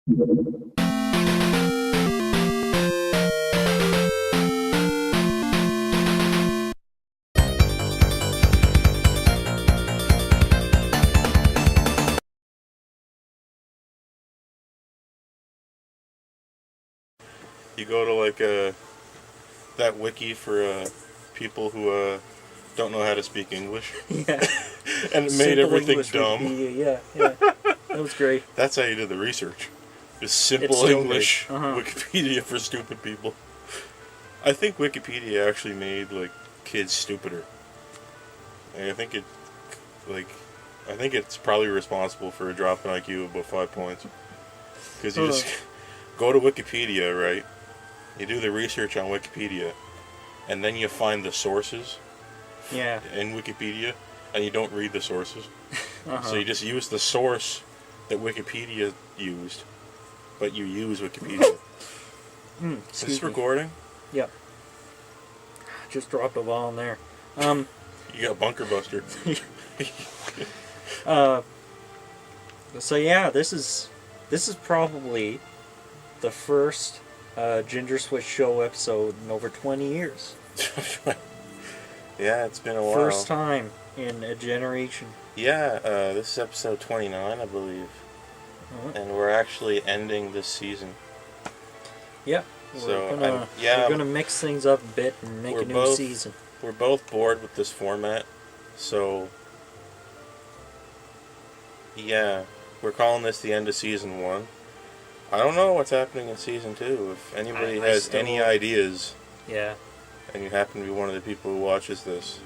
You go to like that wiki for people who don't know how to speak English. Yeah. And it made everything English dumb. Wikipedia. Yeah. That was great. That's how you did the research. Just simple still English Uh-huh. Wikipedia for stupid people. I think Wikipedia actually made like kids stupider. And I think it's probably responsible for a drop in IQ of about 5 points. Because you just go to Wikipedia, right? You do the research on Wikipedia, and then you find the sources in Wikipedia, and you don't read the sources. So you just use the source that Wikipedia used, but you use Wikipedia. Is this recording? Yep. Just dropped a ball in there. You got bunker buster. So yeah, this is probably the first GingerSwitch show episode in over 20 years. Yeah, it's been a while. First time in a generation. Yeah, this is episode 29, I believe. And we're actually ending this season. Yeah. We're gonna mix things up a bit and make a new season. We're both bored with this format, so yeah, we're calling this the end of season 1. I don't know what's happening in season 2. If anybody has any ideas, and you happen to be one of the people who watches this,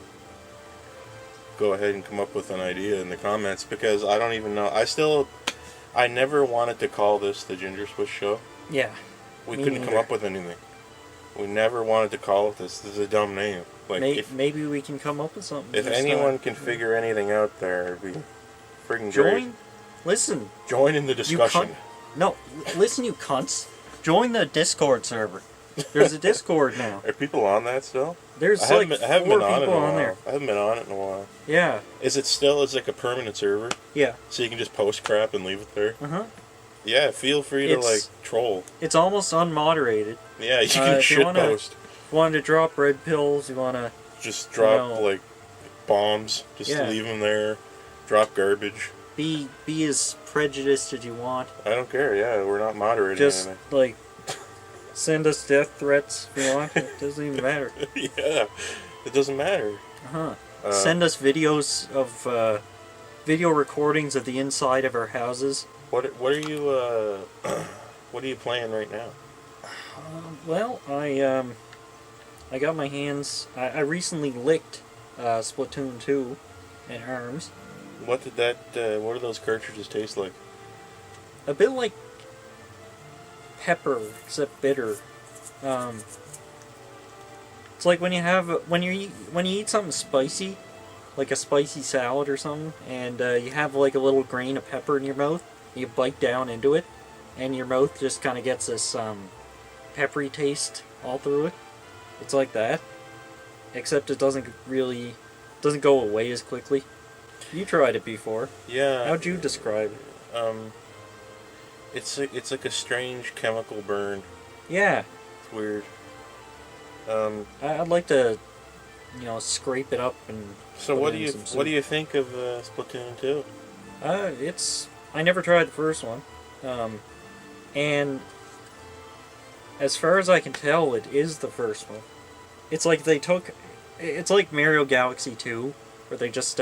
go ahead and come up with an idea in the comments, because I don't even know. I never wanted to call this the GingerSwitch Show. Yeah. We couldn't come up with anything. We never wanted to call it this. This is a dumb name. Like maybe we can come up with something. If anyone can figure anything out there, it'd be freaking great. Listen. Join in the discussion. No, listen, you cunts. Join the Discord server. There's a Discord now. Are people on that still? There's I haven't four been on people on there. I haven't been on it in a while. Yeah. Is it still? It's like a permanent server. Yeah. So you can just post crap and leave it there. Yeah, feel free to like troll. It's almost unmoderated. Yeah, you can shit post. You want to drop red pills? You want to just drop like bombs? Just leave them there. Drop garbage. Be as prejudiced as you want. I don't care. Yeah, we're not moderating. Just anything. like send us death threats if you want. It doesn't even matter. Yeah, it doesn't matter. Send us videos of video recordings of the inside of our houses. What are you what are you playing right now? Well, I got my hands. I recently licked Splatoon 2 in ARMS. What did that? What do those cartridges taste like? A bit like pepper, except bitter. It's like when you eat something spicy, like a spicy salad or something, and you have like a little grain of pepper in your mouth. You bite down into it, and your mouth just kind of gets this peppery taste all through it. It's like that, except it doesn't go away as quickly. You tried it before. Yeah. How'd you describe it? It's like a strange chemical burn. Yeah. It's weird. I'd like to, scrape it up and. So what do you think of Splatoon 2? I never tried the first one, and as far as I can tell, it is the first one. It's like it's like Mario Galaxy 2, where they just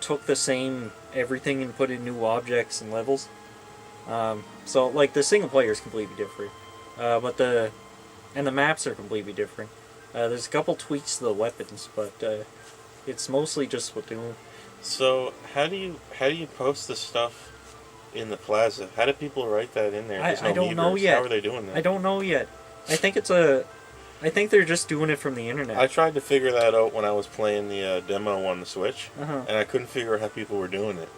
took the same everything and put in new objects and levels. So like the single player is completely different, but the maps are completely different. There's a couple tweaks to the weapons, but it's mostly just Splatoon. So how do you post the stuff in the plaza? How do people write that in there? I don't know yet. How are they doing that? I don't know yet. I think they're just doing it from the internet. I tried to figure that out when I was playing the demo on the Switch, and I couldn't figure out how people were doing it.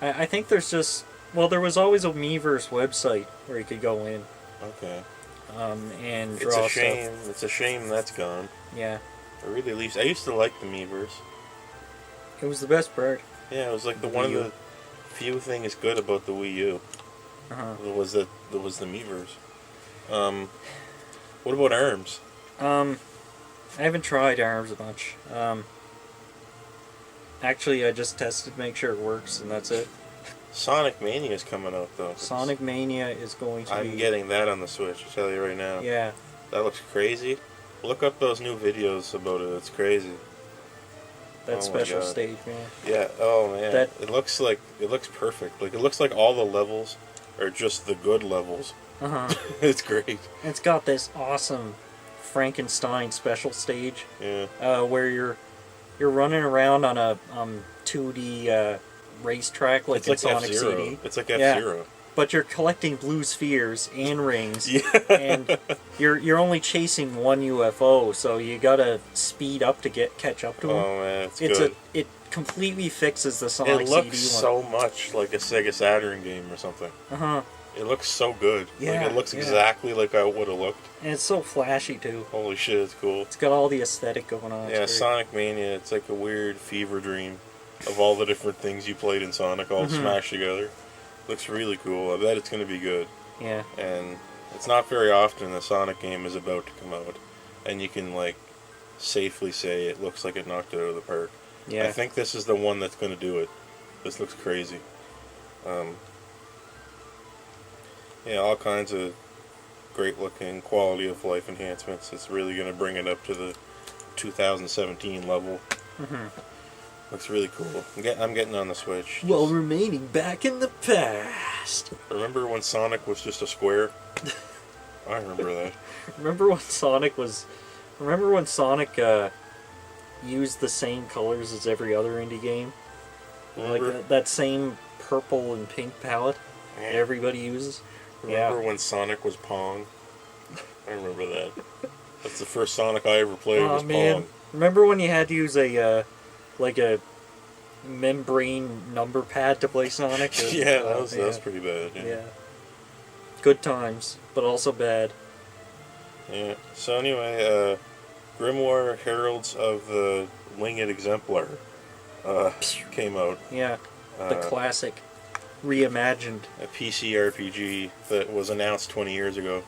I think there's just there was always a Miiverse website where you could go in. Okay. And draw It's a shame. stuff. It's a shame that's gone. Yeah. I used to like the Miiverse. It was the best part. Yeah, it was like one of the few things good about the Wii U. Uh-huh. Was the Miiverse. What about ARMS? I haven't tried ARMS a bunch. Actually, I just tested to make sure it works, and that's it. Sonic Mania is coming out though. Sonic Mania is going to be... I'm getting that on the Switch, I'll tell you right now. Yeah. That looks crazy. Look up those new videos about it, it's crazy. That Oh special my God. stage, man. Yeah, oh man. That- it looks perfect. Like, it looks like all the levels are just the good levels. Uh-huh. It's great. It's got this awesome Frankenstein special stage. Yeah. Where you're running around on a 2D racetrack like It's in like Sonic F-Zero. CD. It's like F-Zero. Yeah. But you're collecting blue spheres and rings. Yeah. And you're only chasing one UFO, so you gotta speed up to catch up to him. Oh man, it's good. It completely fixes the Sonic It CD one. looks so much like a Sega Saturn game or something. Uh-huh. It looks so good. Yeah, Like, it looks yeah. exactly like I would have looked. And it's so flashy too. Holy shit, it's cool. It's got all the aesthetic going on. Yeah, It's great. Sonic Mania, it's like a weird fever dream of all the different things you played in Sonic all smashed together. Looks really cool. I bet it's going to be good. Yeah. And it's not very often a Sonic game is about to come out, and you can, like, safely say it looks like it knocked it out of the park. Yeah. I think this is the one that's going to do it. This looks crazy. Yeah, all kinds of great looking quality of life enhancements. It's really going to bring it up to the 2017 level. Looks really cool. I'm getting on the Switch. While remaining back in the past. Remember when Sonic was just a square? I remember that. Remember when Sonic used the same colors as every other indie game? Remember? Like that same purple and pink palette that everybody uses? Remember when Sonic was Pong? I remember that. That's the first Sonic I ever played was Pong. Remember when you had to use a membrane number pad to play Sonic? Yeah, that was pretty bad. Yeah. Good times, but also bad. Yeah. So anyway, Grimoire Heralds of the Winged Exemplar came out. Yeah. The classic. Reimagined. A PC RPG that was announced 20 years ago.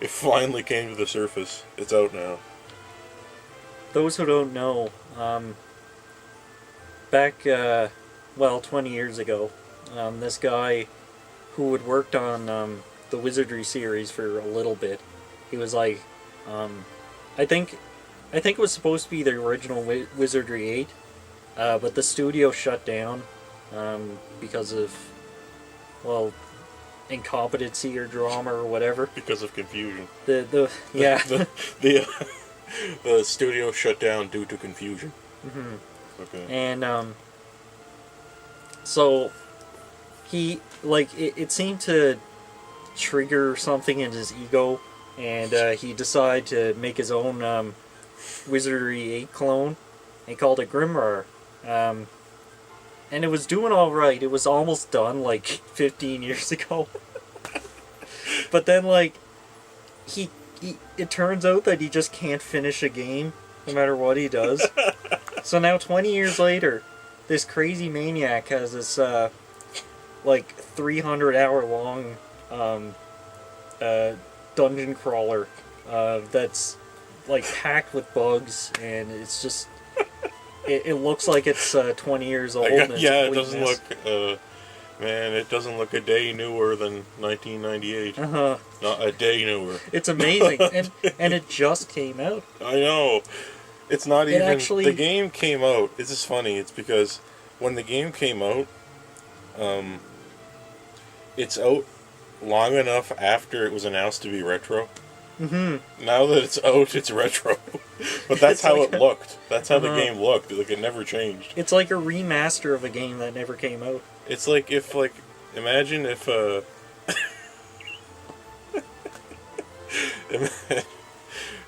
It finally came to the surface. It's out now. Those who don't know, back, 20 years ago, this guy who had worked on the Wizardry series for a little bit, he was like, I think it was supposed to be the original Wizardry 8, but the studio shut down because of, incompetency or drama or whatever. Because of confusion. The studio shut down due to confusion. Okay. And so he it seemed to trigger something in his ego, and he decided to make his own Wizardry 8 clone. He called it Grimoire. And it was doing all right. It was almost done 15 years ago. But then it turns out that he just can't finish a game no matter what he does. So now 20 years later, this crazy maniac has this 300-hour long dungeon crawler that's packed with bugs, and it's just it looks like it's 20 years old. And yeah, it doesn't look it doesn't look a day newer than 1998. Not a day newer. It's amazing. and it just came out. I know. It's not even... Actually, the game came out. This is funny. It's because when the game came out, it's out long enough after it was announced to be retro. Now that it's out, it's retro. But that's how it looked. That's how the game looked. It never changed. It's like a remaster of a game that never came out. It's like if, imagine if,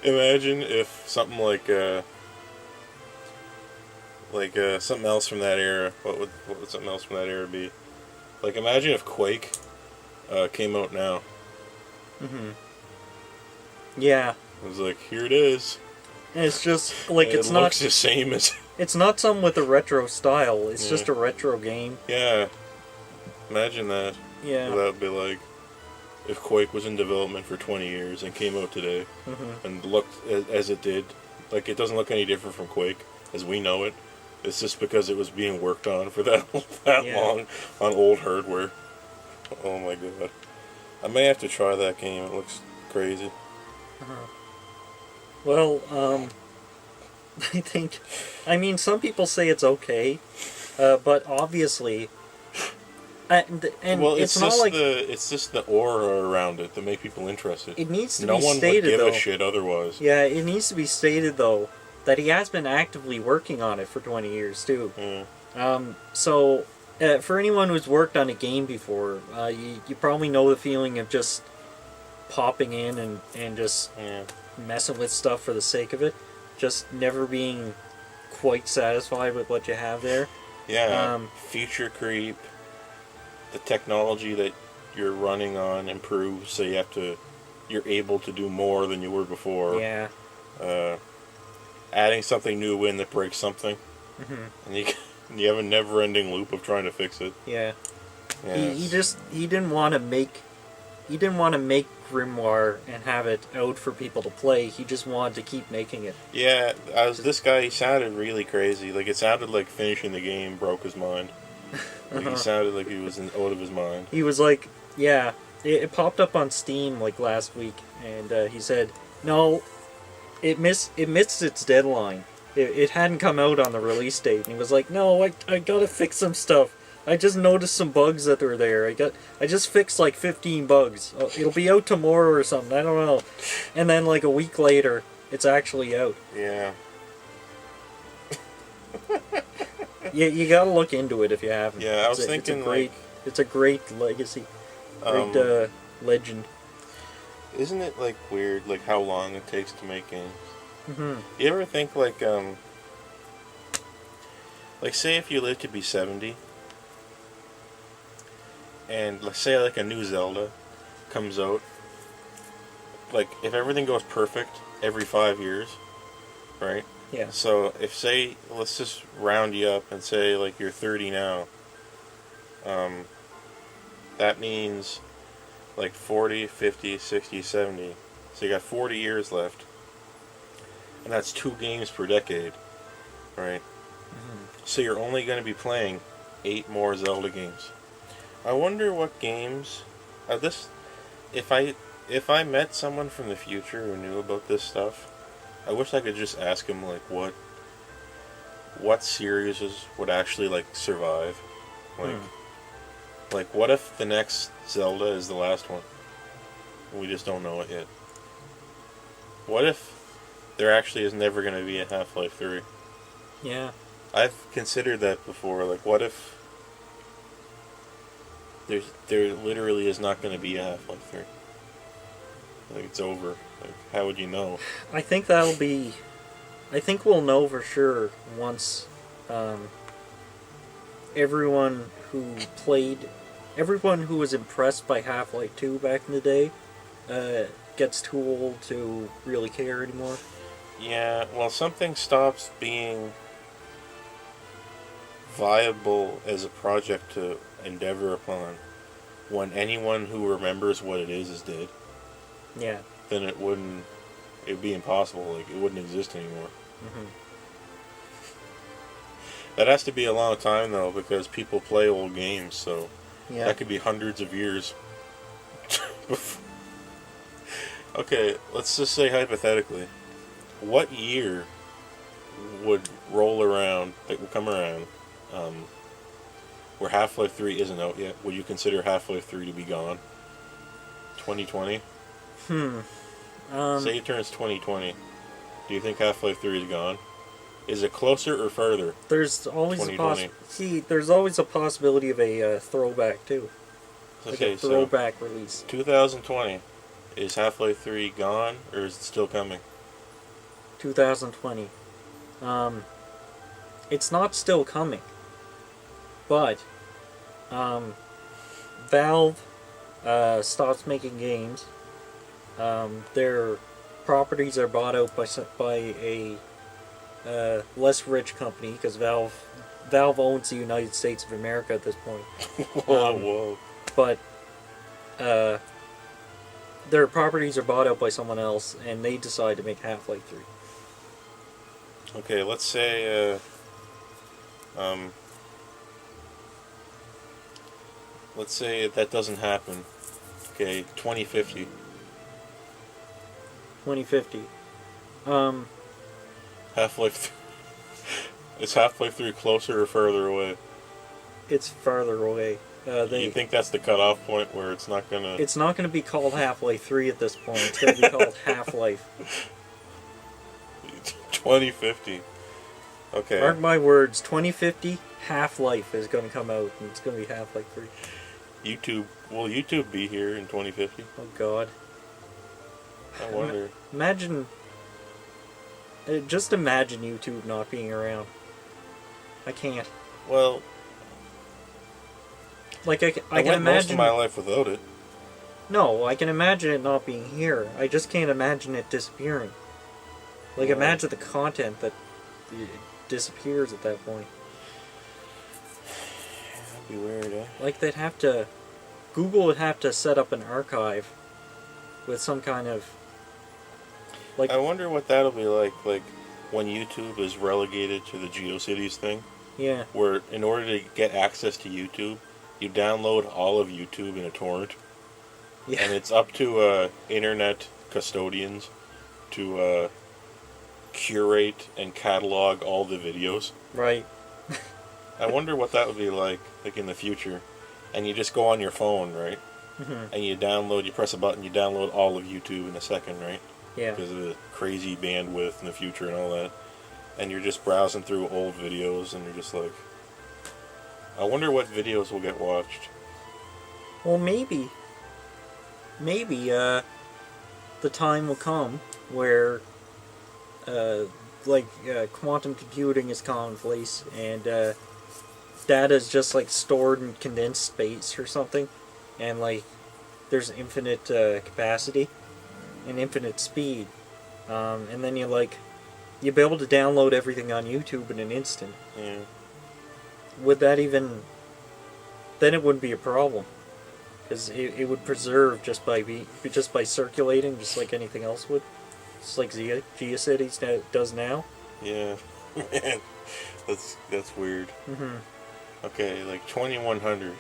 imagine if something something else from that era. What would something else from that era be? Imagine if Quake came out now. Yeah. It was here it is. And it's just it looks the same as... It's not something with a retro style. It's just a retro game. Yeah. Imagine that. Yeah. That would be like if Quake was in development for 20 years and came out today and looked as it did. Like, it doesn't look any different from Quake as we know it. It's just because it was being worked on for that long on old hardware. Oh my god. I may have to try that game. It looks crazy. Well, I mean, some people say it's okay, but obviously, and well, it's not like it's just the aura around it that make people interested. it needs to no be one stated would give though. a shit otherwise. Yeah, it needs to be stated though that he has been actively working on it for 20 years too. So for anyone who's worked on a game before, you probably know the feeling of just popping in and just messing with stuff for the sake of it, just never being quite satisfied with what you have there. Yeah, feature creep. The technology that you're running on improves, so you're able to do more than you were before. Yeah. Adding something new in that breaks something, and you have a never-ending loop of trying to fix it. Yeah. He didn't want to make Grimoire and have it out for people to play. He just wanted to keep making it. Yeah, as this guy, he sounded really crazy. Like, it sounded like finishing the game broke his mind. Like, he sounded like he was out of his mind. He was like, yeah, it popped up on Steam like last week, and he said, no, it missed its deadline. It hadn't come out on the release date, and he was like, no, I gotta fix some stuff. I just noticed some bugs that were there. I just fixed like 15 bugs. It'll be out tomorrow or something. I don't know. And then like a week later, it's actually out. Yeah. You gotta look into it if you haven't. Yeah, I was thinking it's a great legacy, great legend. Isn't it like weird, like how long it takes to make games? You ever think like say if you live to be 70, and let's say like a new Zelda comes out, like if everything goes perfect every 5 years, right? Yeah. So if say, let's just round you up and say like you're 30 now, that means like 40, 50, 60, 70. So you got 40 years left. And that's 2 games per decade, right? So you're only going to be playing 8 more Zelda games. I wonder what games... If I met someone from the future who knew about this stuff, I wish I could just ask him like what series would actually like survive. Like what if the next Zelda is the last one? We just don't know it yet. What if there actually is never going to be a Half-Life 3? Yeah. I've considered that before. Like, what if there literally is not going to be a Half-Life 3? Like, it's over. Like, how would you know? I think we'll know for sure once everyone who was impressed by Half-Life 2 back in the day gets too old to really care anymore. Yeah, well, something stops being viable as a project to endeavor upon when anyone who remembers what it is dead. Yeah. Then it'd be impossible. Like, it wouldn't exist anymore. That has to be a long time, though, because people play old games, so that could be hundreds of years. Okay, let's just say hypothetically, what year would come around, where Half-Life 3 isn't out yet? Would you consider Half-Life 3 to be gone? 2020? Say it turns 2020. Do you think Half-Life 3 is gone? Is it closer or further? There's always there's always a possibility of a throwback too. Okay, like a throwback release. 2020. Is Half-Life 3 gone, or is it still coming? 2020. It's not still coming. But Valve stops making games. Their properties are bought out by a less rich company, because Valve Valve owns the United States of America at this point. Whoa. But their properties are bought out by someone else, and they decide to make Half-Life 3. Okay, let's say, let's say that doesn't happen. Okay, 2050. 2050. Half-Life. Is Half-Life 3 closer or further away? It's farther away. You think that's the cutoff point where it's not gonna? It's not gonna be called Half-Life 3 at this point. It's gonna be called Half-Life. 2050. Okay. Mark my words. 2050, Half-Life is gonna come out, and it's gonna be Half-Life 3. Will YouTube be here in 2050? Oh God. I wonder. Imagine. Just imagine YouTube not being around. I can't. Well, Like I I can went most of imagine. my life without it. No, I can imagine it not being here. I just can't imagine it disappearing. Like, Yeah. imagine the content that disappears at that point. That'd be weird, eh? Like, Google would have to set up an archive with some kind of, like, I wonder what that'll be like when YouTube is relegated to the GeoCities thing, yeah, where in order to get access to YouTube, you download all of YouTube in a torrent, yeah, and it's up to internet custodians to curate and catalog all the videos. right, I wonder what that would be like in the future. And you just go on your phone, right? hmm And you press a button, you download all of YouTube in a second, right? yeah, Because of the crazy bandwidth in the future and all that. And you're just browsing through old videos, and you're just like, I wonder what videos will get watched. well, maybe, the time will come where, quantum computing is commonplace, and, data is just, like, stored in condensed space or something, and, like, there's infinite, capacity and infinite speed, and then you'll be able to download everything on YouTube in an instant. Yeah. Would that even... Then it wouldn't be a problem. Because it would preserve just by circulating, just like anything else would. Just like GeoCities does now. Yeah. Man, that's weird. Mm-hmm. Okay, like 2100.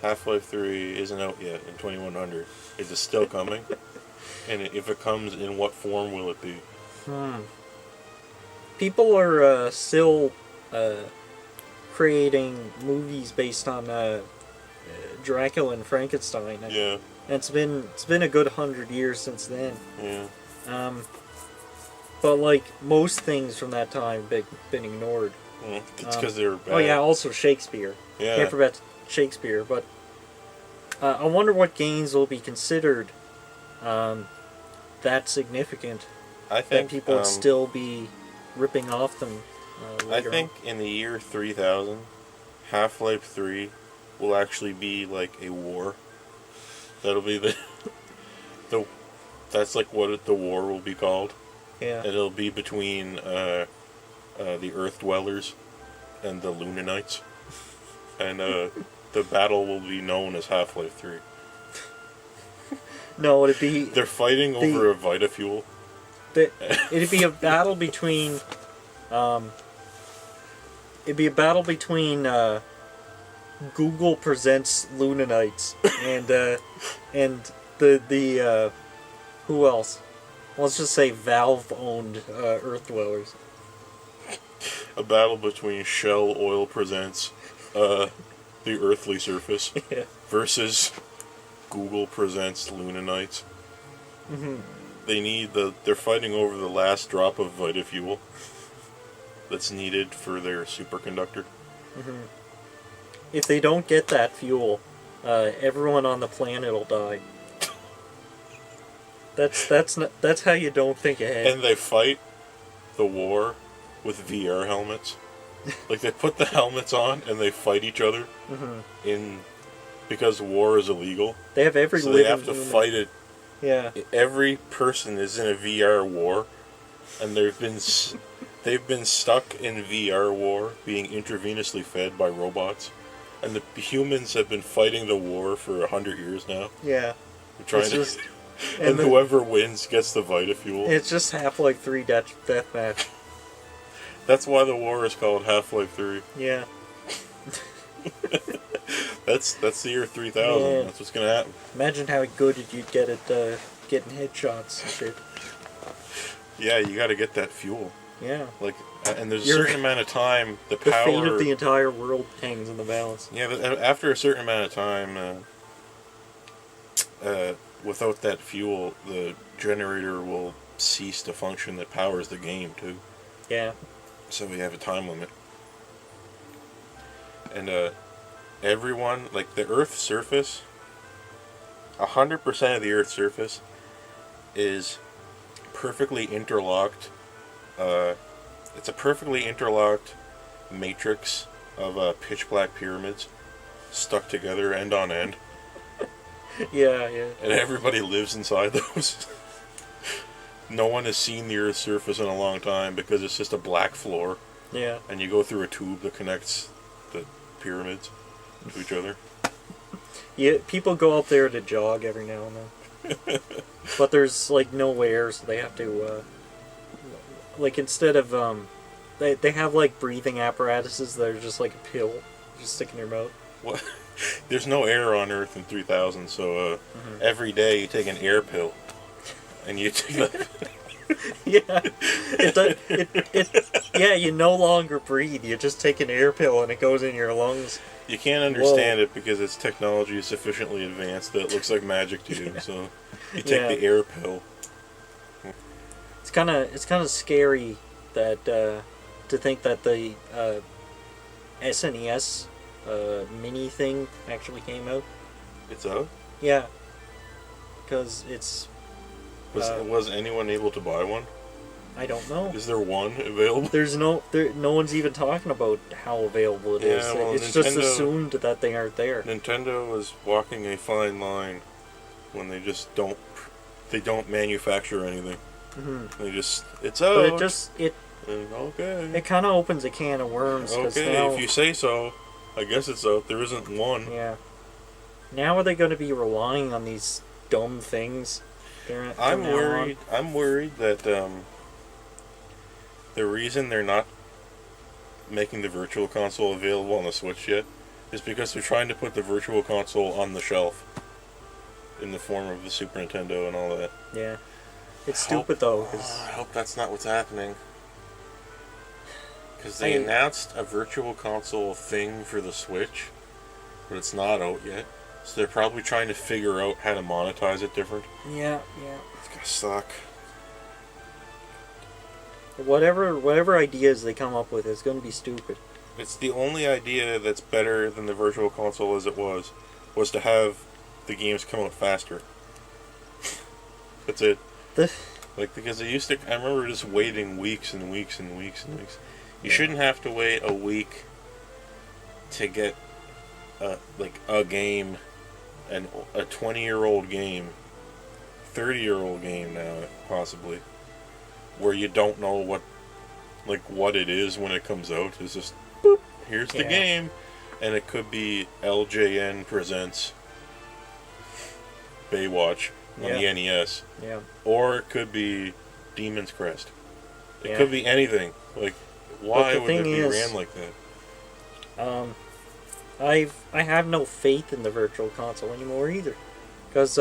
Half-Life 3 isn't out yet in 2100. Is it still coming? And if it comes, in what form will it be? People are still creating movies based on Dracula and Frankenstein. Yeah. And it's been a good 100 years since then. Yeah. But like most things from that time, been ignored. It's because they were bad. Oh yeah, also Shakespeare. Yeah. Can't forget Shakespeare. But I wonder what games will be considered that significant I think that people would still be ripping off them. I think in the year 3000, Half-Life 3 will actually be like a war. That'll be that's like what the war will be called. Yeah. It'll be between the Earth Dwellers and the Lunanites, and the battle will be known as Half-Life 3. No, it'd be They're fighting over a Vita fuel. it'd be a battle between Google presents Lunanites and the who else? Let's just say Valve owned Earth Dwellers. A battle between Shell Oil presents the Earthly Surface Yeah. versus Google presents Lunanites. Mm-hmm. They're fighting over the last drop of Vita fuel that's needed for their superconductor. Mm-hmm. If they don't get that fuel, everyone on the planet will die. That's how you don't think ahead. And they fight the war with VR helmets. Like they put the helmets on and they fight each other because war is illegal. They have every So living they have to human. fight it. Yeah. Every person is in a VR war, and they've been stuck in VR war, being intravenously fed by robots, and the humans have been fighting the war for 100 years now. Yeah. We're trying It's to, just- and whoever wins gets the Vita Fuel. It's just Half-Life 3 deathmatch. That's why the war is called Half-Life 3. Yeah. That's the year 3000. Yeah. That's what's gonna happen. Imagine how good you'd get at getting headshots and shit. Yeah, you got to get that fuel. Yeah. Like, and there's a You're- certain amount of time. The The power. fate of the entire world hangs in the balance. Yeah, but after a certain amount of time, without that fuel, the generator will cease to function that powers the game too. Yeah. So we have a time limit. And everyone, like the Earth's surface, 100% of the Earth's surface is perfectly interlocked. It's a perfectly interlocked matrix of pitch black pyramids stuck together end on end. Yeah, yeah. And everybody lives inside those. No one has seen the Earth's surface in a long time because it's just a black floor. Yeah. And you go through a tube that connects the pyramids to each other. Yeah, people go out there to jog every now and then. But there's, like, no air, so they have to, like, instead of, they have, like, breathing apparatuses that are just like a pill you just stick in your mouth. What? There's no air on Earth in 3000, so every day you take an air pill. And you take Yeah. Yeah, you no longer breathe. You just take an air pill and it goes in your lungs. You can't understand it because its technology is sufficiently advanced that it looks like magic to you. So you take the air pill. It's kind of scary that to think that the SNES mini thing actually came out. It's out? Yeah. Because it's... Was anyone able to buy one? I don't know. Is there one available? There's no one's even talking about how available it is. Yeah, well, it's just Nintendo- assumed that they aren't there. Nintendo is walking a fine line when they just don't manufacture anything. Mm-hmm. They just it's out. But okay. it kind of opens a can of worms. 'Cause Okay, now, if you say so, I guess it's out. There isn't one. yeah. Now are they going to be relying on these dumb things? I'm worried that the reason they're not making the Virtual Console available on the Switch yet is because they're trying to put the Virtual Console on the shelf in the form of the Super Nintendo and all that. Yeah. It's stupid though. 'Cause I hope that's not what's happening. Because they announced a Virtual Console thing for the Switch, but it's not out yet. So they're probably trying to figure out how to monetize it different. yeah. It's gonna suck. Whatever ideas they come up with is going to be stupid. It's the only idea that's better than the Virtual Console as it was to have the games come out faster. That's it. Because they used to, I remember just waiting weeks and weeks and weeks and weeks. You shouldn't have to wait a week to get a game, and a 20-year-old game, 30-year-old game now possibly, where you don't know what it is when it comes out. It's just boop, here's the game, and it could be LJN presents Baywatch on the NES. Yeah. Or it could be Demon's Crest. It Yeah. could be anything. Like, why the would it thing be is, ran like that? I have no faith in the Virtual Console anymore either, because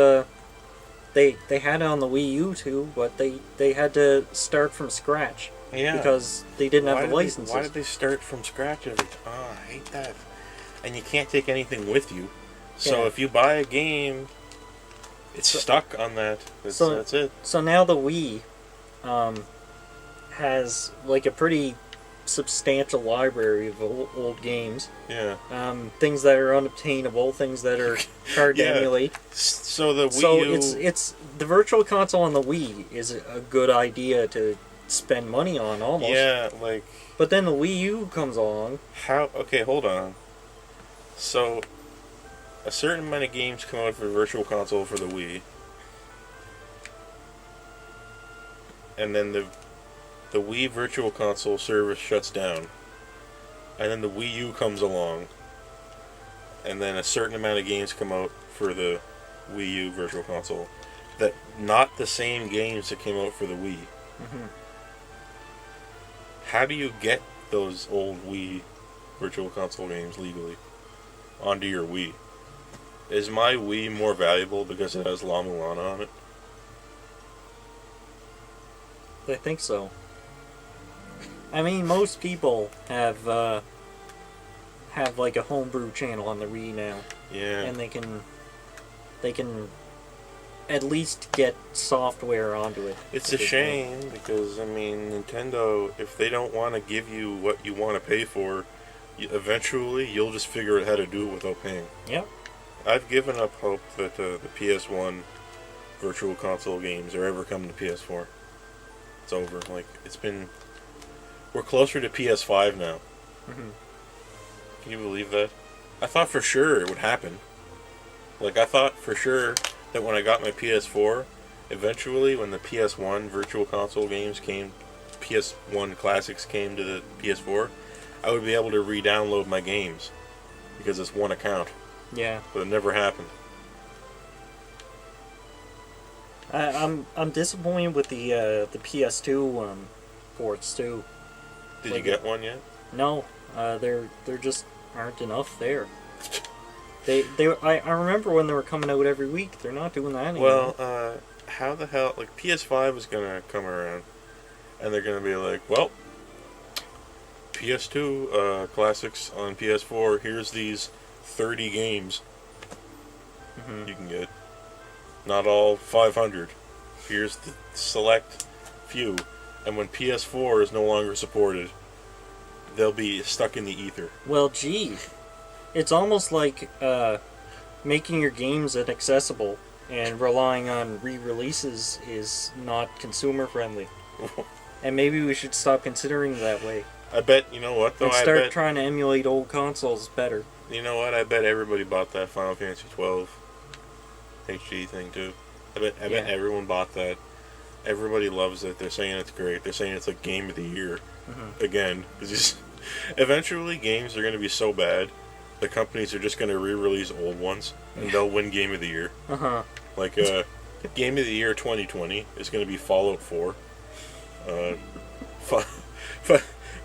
they had it on the Wii U too, but they had to start from scratch. Yeah. Because they didn't have the licenses. Why did they start from scratch every time? Oh, I hate that. And you can't take anything with you. So if you buy a game, it's stuck on that. That's it. So now the Wii has like a pretty substantial library of old games. Yeah. Things that are unobtainable, things that are hard to emulate. So the Wii U... it's the Virtual Console on the Wii is a good idea to spend money on almost. Yeah, like... But then the Wii U comes along. How... Okay, hold on. So, a certain amount of games come out for Virtual Console for the Wii. And then the the Wii Virtual Console service shuts down, and then the Wii U comes along, and then a certain amount of games come out for the Wii U Virtual Console, that not the same games that came out for the Wii. Mm-hmm. How do you get those old Wii Virtual Console games legally onto your Wii? Is my Wii more valuable because it has La Mulana on it? I think so. I mean, most people have like a homebrew channel on the Wii now, Yeah. and they can at least get software onto it. It's a shame because, I mean, Nintendo, if they don't want to give you what you want to pay for, eventually you'll just figure out how to do it without paying. Yep. I've given up hope that the PS1 Virtual Console games are ever coming to PS4. It's over. Like, we're closer to PS5 now. Mm-hmm. Can you believe that? I thought for sure it would happen. Like, I thought for sure that when I got my PS4, eventually when the PS1 Virtual Console games came, PS1 Classics came to the PS4, I would be able to re-download my games because it's one account. Yeah. But it never happened. I'm disappointed with the PS2 ports too. Did you get one yet? No, there just aren't enough there. I remember when they were coming out every week. They're not doing that anymore. Well, how the hell? Like, PS5 is gonna come around, and they're gonna be like, well, PS2 classics on PS4. Here's these 30 games you can get. Not all 500. Here's the select few. And when PS4 is no longer supported, they'll be stuck in the ether. Well, gee, it's almost like making your games inaccessible and relying on re-releases is not consumer friendly. And maybe we should stop considering it that way. I bet, you know what, though? And start trying to emulate old consoles better. You know what? I bet everybody bought that Final Fantasy 12 HD thing, too. I bet everyone bought that. Everybody loves it. They're saying it's great. They're saying it's like Game of the Year. Again. Because eventually games are going to be so bad, the companies are just going to re-release old ones, and they'll win Game of the Year. Like, Game of the Year 2020 is going to be Fallout 4.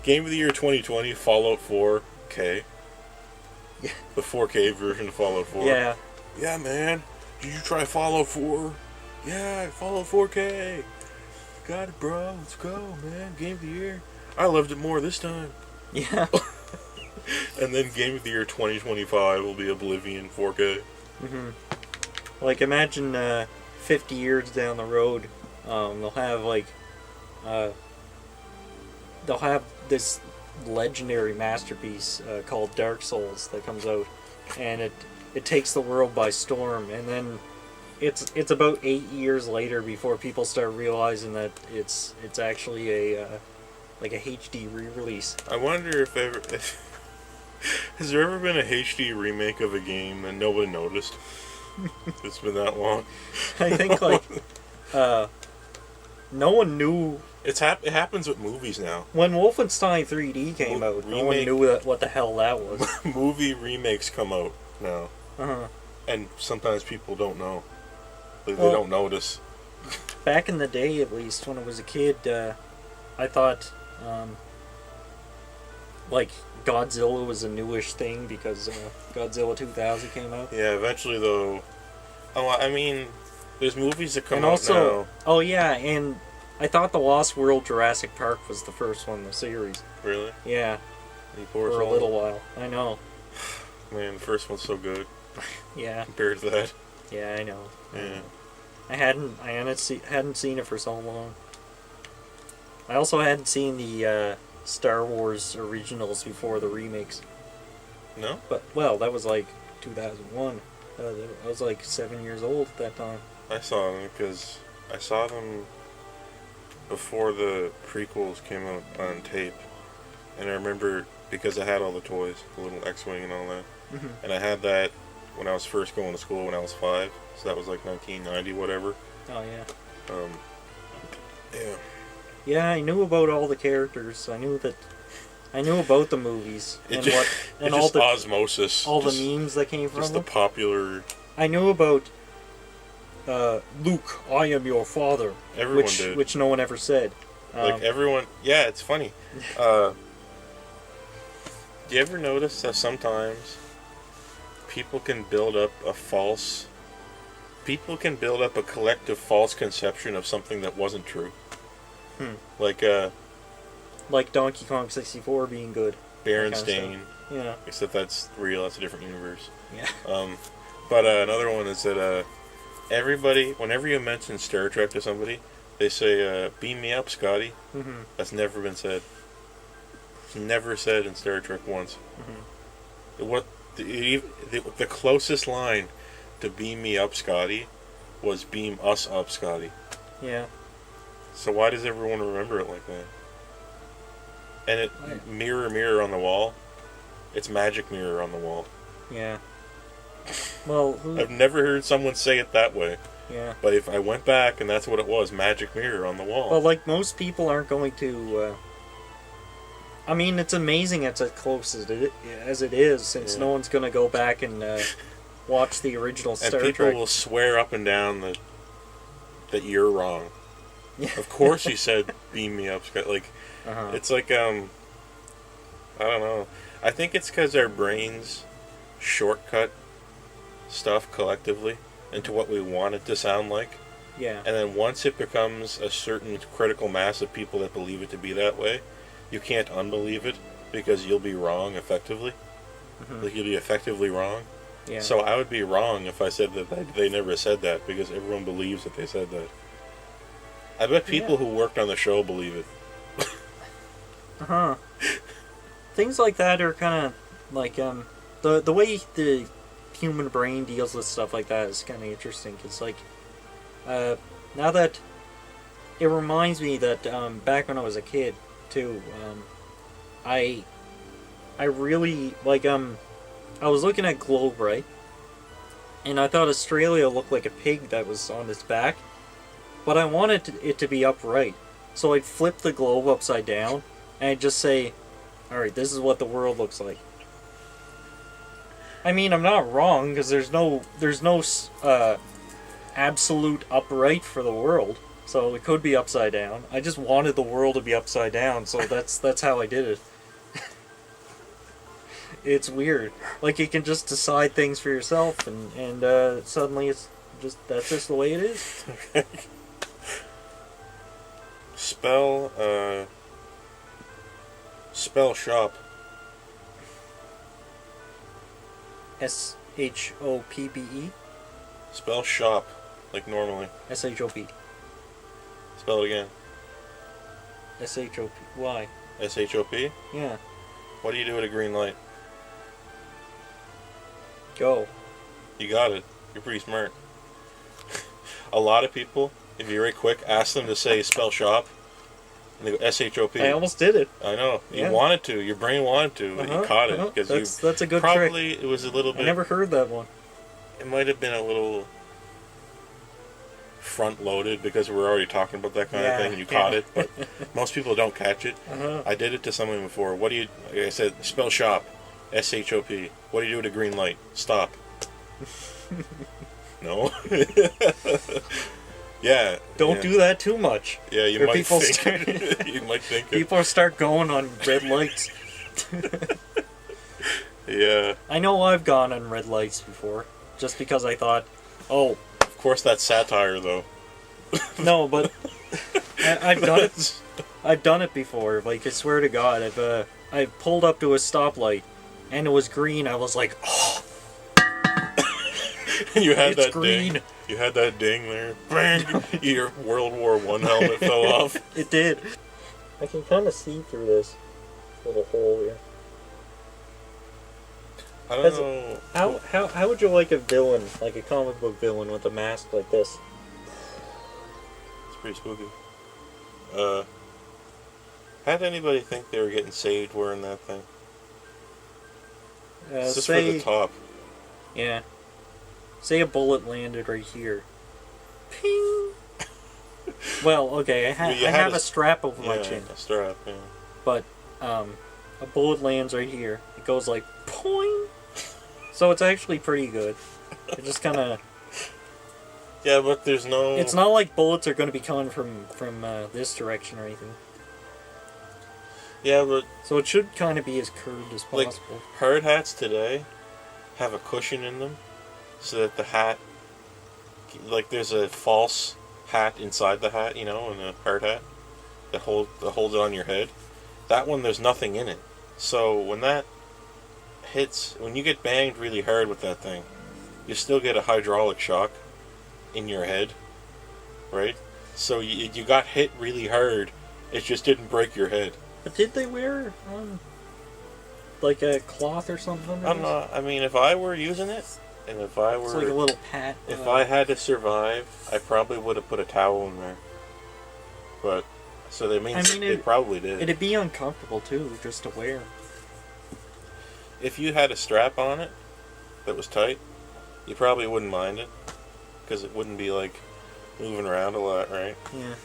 Game of the Year 2020, Fallout 4K. Yeah. The 4K version of Fallout 4. Yeah. Yeah, man. Did you try Fallout 4? Yeah, Fallout 4K. Got it, bro. Let's go, man. Game of the Year. I loved it more this time. Yeah. And then Game of the Year 2025 will be Oblivion 4K. Like, imagine 50 years down the road, they'll have like they'll have this legendary masterpiece called Dark Souls that comes out, and it takes the world by storm, and then it's about 8 years later before people start realizing that it's actually a like a HD re-release. I wonder if has there ever been a HD remake of a game and nobody noticed? It's been that long. I think like no one knew. It happens with movies now. When Wolfenstein 3D came out, no one knew what the hell that was. Movie remakes come out now. And sometimes people don't know. They don't notice. Back in the day, at least, when I was a kid, I thought like Godzilla was a newish thing because Godzilla 2000 came out. Yeah, eventually though. Oh, I mean, there's movies that come and out also, now. Oh yeah, and I thought the Lost World Jurassic Park was the first one in the series. Really? Yeah. For a little while. I know. Man, the first one's so good. Yeah. Compared to that. Yeah, I know. Yeah. I hadn't seen it for so long. I also hadn't seen the Star Wars originals before the remakes. No? But, well, that was like 2001. I was like 7 years old at that time. I saw them because I saw them before the prequels came out on tape. And I remember because I had all the toys, the little X-Wing and all that. And I had that when I was first going to school when I was 5. So that was like 1990, whatever. Oh, yeah. Yeah. Yeah, I knew about all the characters. I knew about the movies and all just the osmosis. all just, the memes that came from just them. the popular. I knew about Luke, I am your father. Everyone did. Which no one ever said. Like everyone, yeah, it's funny. Do you ever notice that sometimes people can build up a collective false conception of something that wasn't true? Like Donkey Kong 64 being good. Berenstain. Yeah. Except that's real. That's a different universe. Yeah. But another one is that everybody, whenever you mention Star Trek to somebody, they say, "Beam me up, Scotty." Mm-hmm. That's never been said. It's never said in Star Trek once. Mm-hmm. The closest line to "Beam me up, Scotty" was "Beam us up, Scotty." Yeah. So why does everyone remember it like that? And mirror, mirror on the wall. It's magic mirror on the wall. Yeah. Well, I've never heard someone say it that way. Yeah. But if I went back and that's what it was, magic mirror on the wall. Well, like most people aren't going to. I mean, it's amazing it's as close as it is, since no one's going to go back and watch the original Star Trek. And people will swear up and down that you're wrong. Yeah. Of course you said "beam me up," Scott. Like, it's like I don't know. I think it's because our brains shortcut stuff collectively into what we want it to sound like. Yeah. And then once it becomes a certain critical mass of people that believe it to be that way, you can't unbelieve it because you'll be wrong effectively. Mm-hmm. Like, you'll be effectively wrong. Yeah. So I would be wrong if I said that they never said that, because everyone believes that they said that. I bet people who worked on the show believe it. Things like that are kind of like the way the human brain deals with stuff like that is kind of interesting. Because like now that it reminds me that back when I was a kid too, I really like I was looking at Globe, right, and I thought Australia looked like a pig that was on its back, but I wanted it to be upright, so I'd flip the globe upside down and I'd just say, alright, this is what the world looks like. I mean, I'm not wrong, because there's no absolute upright for the world, so it could be upside down. I just wanted the world to be upside down, so that's how I did it. It's weird. Like, you can just decide things for yourself, and suddenly that's just the way it is. Spell shop. SHOPBE? Spell shop, like normally. SHOP. Spell it again. SHOP. Why? SHOP? Yeah. What do you do at a green light? Go. You got it. You're pretty smart. A lot of people, if you're very quick, ask them to say spell shop, and they go SHOP. I almost did it. I know. You wanted to. Your brain wanted to, but you caught it. Because that's a good probably trick. It was a little bit... I never heard that one. It might have been a little front-loaded because we're already talking about that kind of thing, and you caught it, but most people don't catch it. I did it to someone before. What do you... Like I said, spell shop. SHOP. What do you do at a green light? Stop. No? Yeah. Don't do that too much. Yeah, you might think it. You might think it. People start going on red lights. Yeah. I know I've gone on red lights before, just because I thought, oh... Of course that's satire, though. No, but I've done it. I've done it before. Like, I swear to God, I pulled up to a stoplight, and it was green. I was like, oh... You had it's that green. Ding. You had that ding there. Bang! Your World War I helmet fell off. It did. I can kind of see through this little hole here. I don't know. How would you like a villain, like a comic book villain with a mask like this? It's pretty spooky. How did anybody think they were getting saved wearing that thing? It's just for the top. Yeah. Say a bullet landed right here. Ping! Well, okay, I You have a strap over my yeah, chin, a strap, yeah. but a bullet lands right here. It goes like poing, so it's actually pretty good. It just kind of. Yeah, but there's no... It's not like bullets are going to be coming from this direction or anything. Yeah, but... So it should kind of be as curved as possible. Like, hard hats today have a cushion in them, so that the hat... Like, there's a false hat inside the hat, you know, in a hard hat, that holds it on your head. That one, there's nothing in it. So, when that hits... When you get banged really hard with that thing, you still get a hydraulic shock in your head, right? So you got hit really hard, it just didn't break your head. But did they wear like a cloth or something? I'm not. I mean, if I were using it, and if I were, it's like a little pat. If I had to survive, I probably would have put a towel in there. But so they they probably did. It'd be uncomfortable too, just to wear. If you had a strap on it that was tight, you probably wouldn't mind it, because it wouldn't be like moving around a lot, right? Yeah.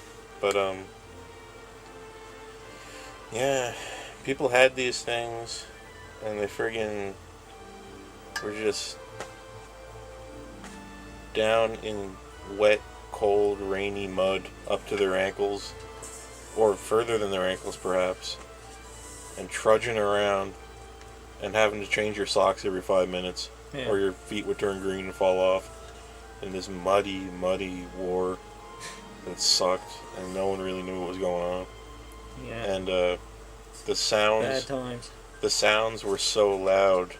But yeah, people had these things, and they friggin' were just down in wet, cold, rainy mud up to their ankles, or further than their ankles perhaps, and trudging around and having to change your socks every 5 minutes, yeah. or your feet would turn green and fall off, in this muddy war that sucked, and no one really knew what was going on. Yeah. And the sounds... Bad times. The sounds were so loud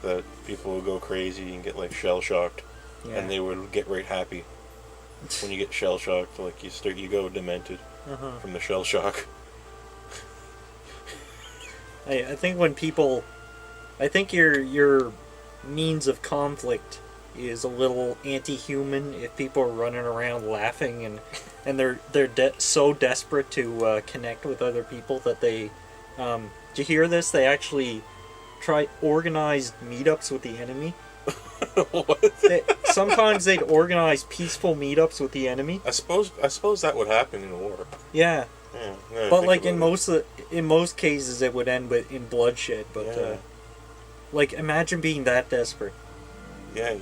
that people would go crazy and get like shell shocked, Yeah. and they would get right happy. When you get shell shocked, like you go demented from the shell shock. I think when people, I think your means of conflict is a little anti-human if people are running around laughing and they're so desperate to connect with other people that they did you hear this? They actually try organized meetups with the enemy. What? Sometimes they'd organize peaceful meetups with the enemy. I suppose that would happen in a war. Yeah. Yeah, but like in most cases it would end in bloodshed. But yeah. like imagine being that desperate. Yeah.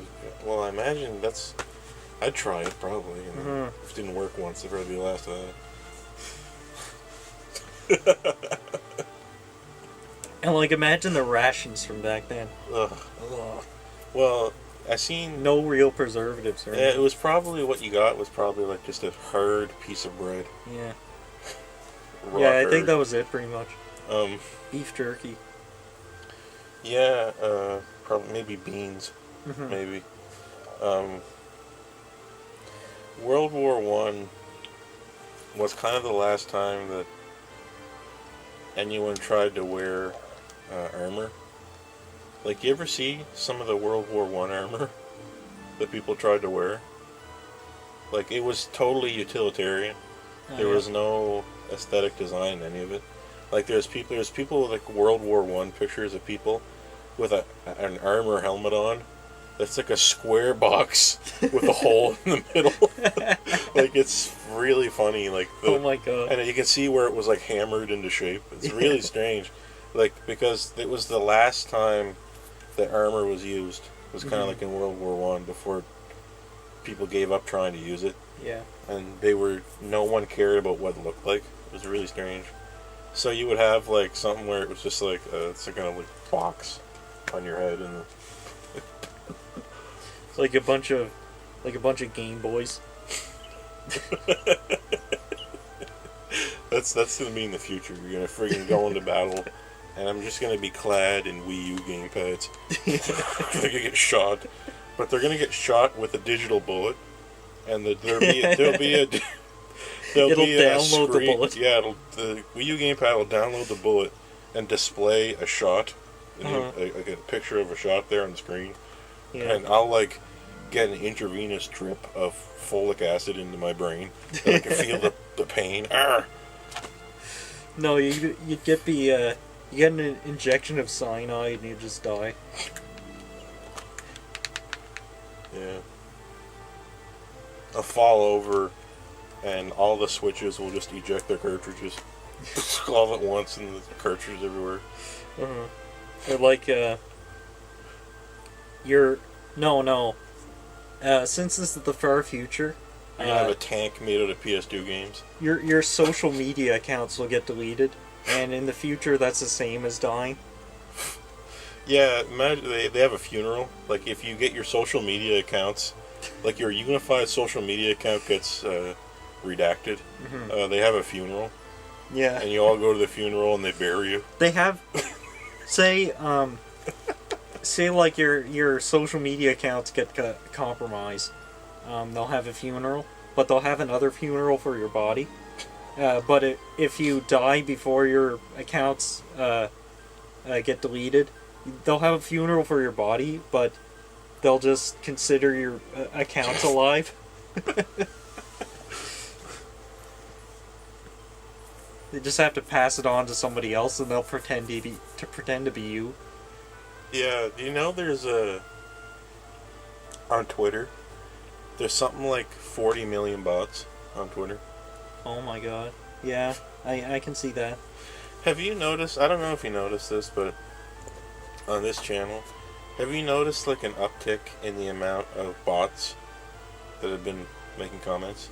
Well, I imagine I'd try it probably. You know, if it didn't work once, it'd probably be the last time. And like imagine the rations from back then. Ugh. Well, I seen no real preservatives or anything. It was probably what you got was probably like just a hard piece of bread. Yeah. Raw I think that was it pretty much. Beef jerky. Yeah, probably maybe beans. Maybe. World War I was kind of the last time that anyone tried to wear armor. Like, you ever see some of the World War I armor that people tried to wear? Like, it was totally utilitarian. There was no aesthetic design in any of it. Like, there's people with like World War I pictures of people with an armor helmet on. That's like a square box with a hole in the middle. Like, it's really funny. Like, oh my god! And you can see where it was like hammered into shape. It's really strange. Like, because it was the last time that armor was used. It was kind of like in World War I before people gave up trying to use it. Yeah. And no one cared about what it looked like. It was really strange. So you would have like something where it was just like some kind of like box on your head, and it's like a bunch of Game Boys. That's gonna be in the future. You're gonna friggin' go into battle, and I'm just gonna be clad in Wii U gamepads. They're gonna get shot, but they're gonna get shot with a digital bullet, and there'll be a download screen. the bullet. Yeah, the Wii U gamepad will download the bullet and display a shot, like a picture of a shot there on the screen. Yeah. And I'll like get an intravenous drip of folic acid into my brain, so I can feel the pain. Arr! No, you get you get an injection of cyanide and you just die. Yeah. fall over, and all the switches will just eject their cartridges all at once, and the cartridges everywhere. Or like, no. Since this is the far future, You have a tank made out of PS2 games. your social media accounts will get deleted, and in the future, that's the same as dying. Yeah, imagine they have a funeral. Like, if you get your social media accounts, like your unified social media account gets redacted, they have a funeral, Yeah. and you all go to the funeral and they bury you. They have, say like your social media accounts get compromised. They'll have a funeral, but they'll have another funeral for your body. But if you die before your accounts get deleted, they'll have a funeral for your body, but they'll just consider your accounts alive. They just have to pass it on to somebody else, and they'll pretend to be you. Yeah, do you know there's on Twitter, there's something like 40 million bots on Twitter. Oh my god. Yeah, I can see that. Have you noticed, I don't know if you noticed this, but on this channel, have you noticed like an uptick in the amount of bots that have been making comments?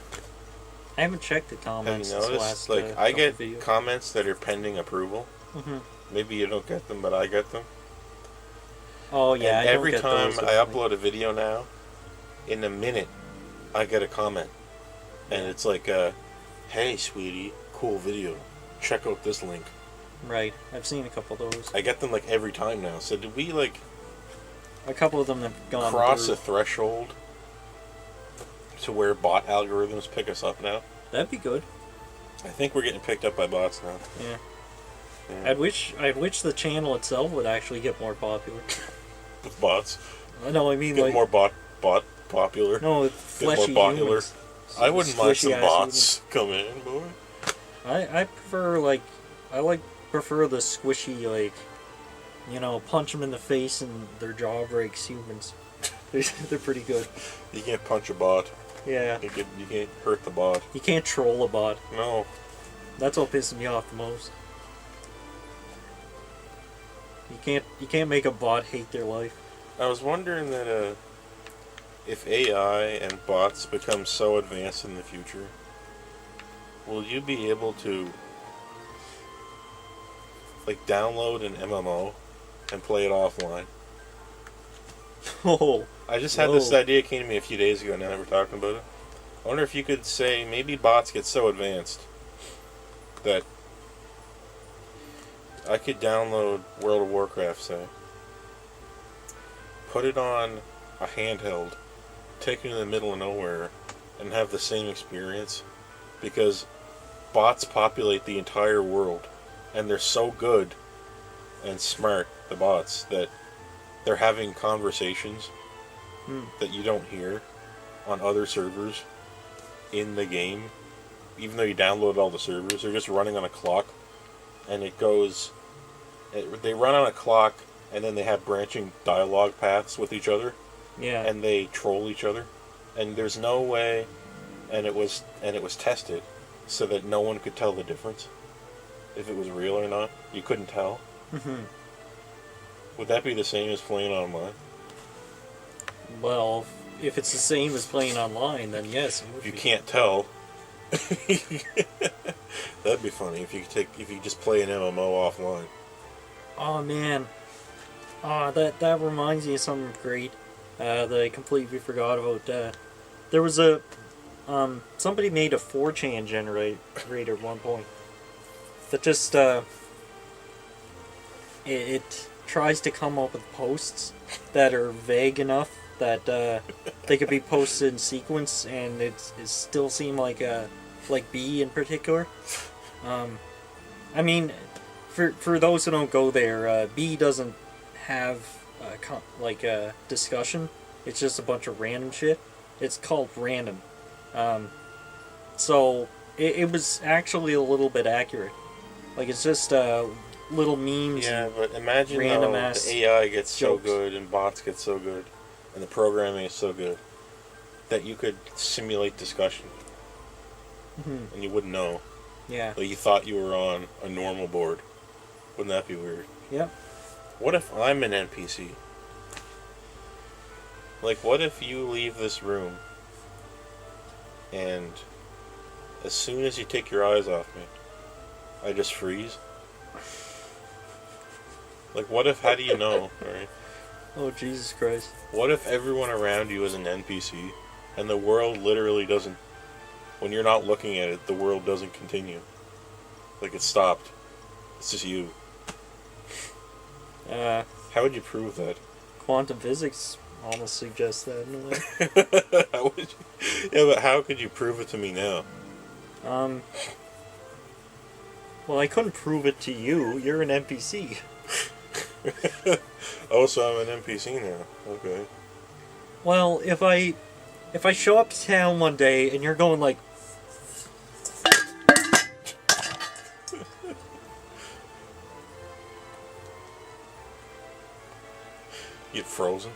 I haven't checked the comments. Have you noticed? Like, I get comments that are pending approval. Maybe you don't get them, but I get them. Oh yeah, and I every don't get time those, I upload a video now, in a minute, I get a comment, and it's like, "Hey, sweetie, cool video. Check out this link." Right, I've seen a couple of those. I get them like every time now. So did we like a couple of them have gone cross a threshold to where bot algorithms pick us up now? That'd be good. I think we're getting picked up by bots now. Yeah. Yeah. I wish the channel itself would actually get more popular. With bots. No, I mean Get like more bot popular. no, Get fleshy more popular. humans. I wouldn't mind some Squishy-ass bots come in, boy. I prefer prefer the squishy, like, you know, punch them in the face and their jaw breaks humans. They're pretty good. You can't punch a bot. Yeah. You can't hurt the bot. You can't troll a bot. No. That's what pisses me off the most. You can't make a bot hate their life. I was wondering that if AI and bots become so advanced in the future, will you be able to like download an MMO and play it offline? Oh. I just had this idea, came to me a few days ago now that we're talking about it. I wonder if you could say maybe bots get so advanced that I could download World of Warcraft, say, put it on a handheld, take it in the middle of nowhere, and have the same experience, because bots populate the entire world, and they're so good and smart, the bots, that they're having conversations that you don't hear on other servers in the game, even though you download all the servers. They're just running on a clock, and it goes. They run on a clock, and then they have branching dialogue paths with each other. Yeah. And they troll each other, and there's no way, and it was tested, so that no one could tell the difference, if it was real or not. You couldn't tell. Would that be the same as playing online? Well, if it's the same as playing online, then yes. It would If you be. can't tell, that'd be funny if you just play an MMO offline. Oh man. That reminds me of something great that I completely forgot about. There was somebody made a 4chan generator at one point that just it tries to come up with posts that are vague enough that they could be posted in sequence, and it still seem like B in particular. I mean, for those who don't go there, B doesn't have a discussion. It's just a bunch of random shit. It's called random. So it was actually a little bit accurate. Like, it's just little memes. Yeah, but imagine how the AI gets so good and bots get so good and the programming is so good that you could simulate discussion, Mm-hmm. and you wouldn't know. Yeah. Like, you thought you were on a normal board. Wouldn't that be weird? Yep. What if I'm an NPC? Like, what if you leave this room, and as soon as you take your eyes off me, I just freeze? Like, what if, how do you know, right? Oh, Jesus Christ. What if everyone around you is an NPC, and the world literally doesn't, when you're not looking at it, the world doesn't continue? Like, it stopped. It's just you. How would you prove that? Quantum physics almost suggests that in a way. How would you, yeah, but how could you prove it to me now? Well, I couldn't prove it to you. You're an NPC. Oh, so I'm an NPC now. Okay. Well, if I show up to town one day and you're going like, Get frozen?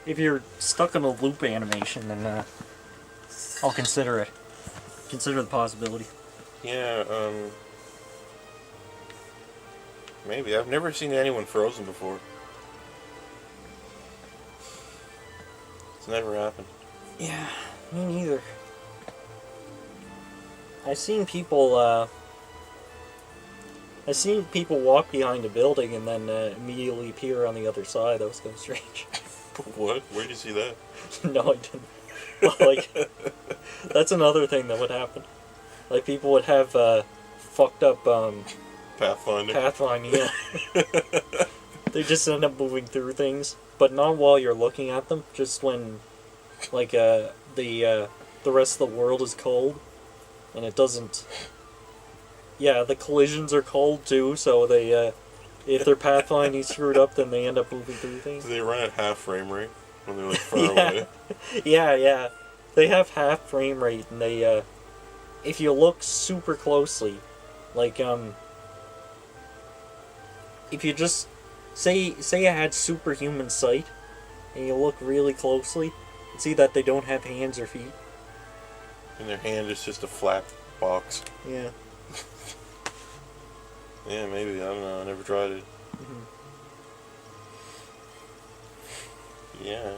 if you're stuck in a loop animation, then I'll consider it. Consider the possibility. Yeah, maybe. I've never seen anyone frozen before. It's never happened. Yeah, me neither. I've seen people walk behind a building and then immediately appear on the other side. That was kind of strange. What? Where'd you see that? No, I didn't. But, like, that's another thing that would happen. Like, people would have fucked up Pathfinder. pathfinding. Yeah. They just end up moving through things, but not while you're looking at them. Just when, like, the rest of the world is cold, and it doesn't. Yeah, the collisions are cold too, so they if their pathfinding screwed up, then they end up moving through things. Do they run at half frame rate when they're like far Yeah. away? Yeah. They have half frame rate, and they if you look super closely, like if you just say I had superhuman sight, and you look really closely, and see that they don't have hands or feet. And their hand is just a flat box. Yeah. Yeah, maybe. I don't know. I never tried it. Mm-hmm. Yeah.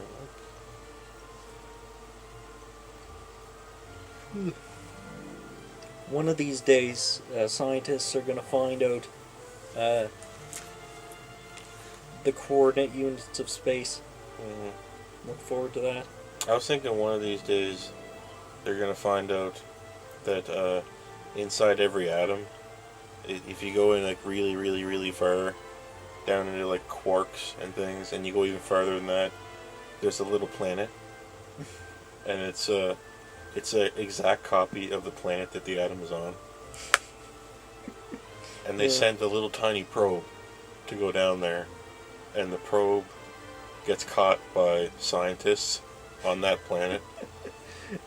One of these days, scientists are going to find out the coordinate units of space. Mm-hmm. Look forward to that. I was thinking one of these days they're going to find out that inside every atom, if you go in like really, really, really far down into like quarks and things, and you go even farther than that, there's a little planet, and it's a exact copy of the planet that the atom is on. And they Yeah. sent a little tiny probe to go down there, and the probe gets caught by scientists on that planet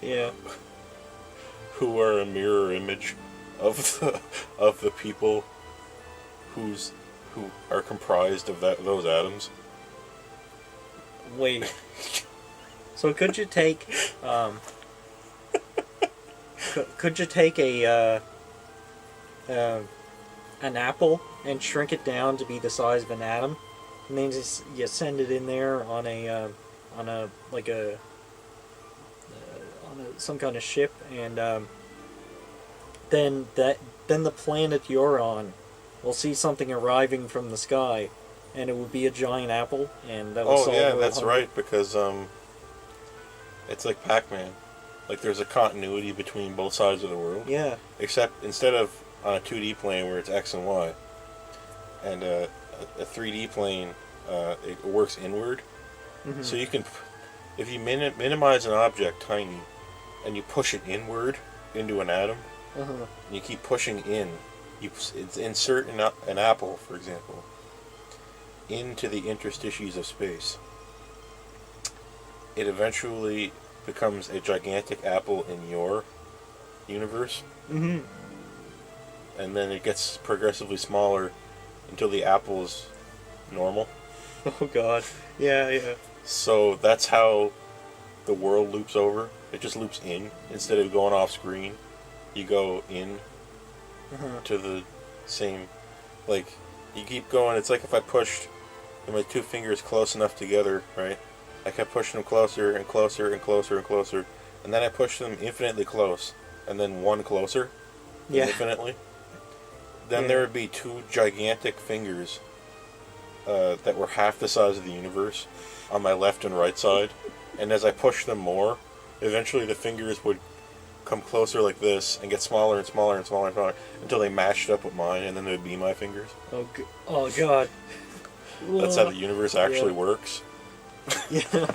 Yeah. who are a mirror image of the people who are comprised of those atoms. Wait. So could you take could you take an apple and shrink it down to be the size of an atom, and then just you send it in there on some kind of ship, and then the planet you're on will see something arriving from the sky, and it would be a giant apple, and that will Oh solve yeah, world that's hunger. right, because it's like Pac-Man. Like there's a continuity between both sides of the world. Yeah. Except instead of on a 2D plane where it's X and Y, and a 3D plane, it works inward. Mhm. So you can, if you minimize an object tiny, and you push it inward into an atom, Uh-huh. and you keep pushing in, insert an apple, for example, into the interstices of space. It eventually becomes a gigantic apple in your universe, Mm-hmm. and then it gets progressively smaller until the apple is normal. Oh God. Yeah. So that's how the world loops over. It just loops in instead of going off screen. You go in to the same, like, you keep going. It's like if I pushed my two fingers close enough together, right? I kept pushing them closer and closer and closer and closer, and then I pushed them infinitely close, and then one closer, infinitely. Then there would be two gigantic fingers that were half the size of the universe on my left and right side, and as I pushed them more, eventually the fingers would come closer like this and get smaller and smaller and smaller and smaller until they matched up with mine, and then they would be my fingers. Oh God. That's how the universe actually works. Yeah.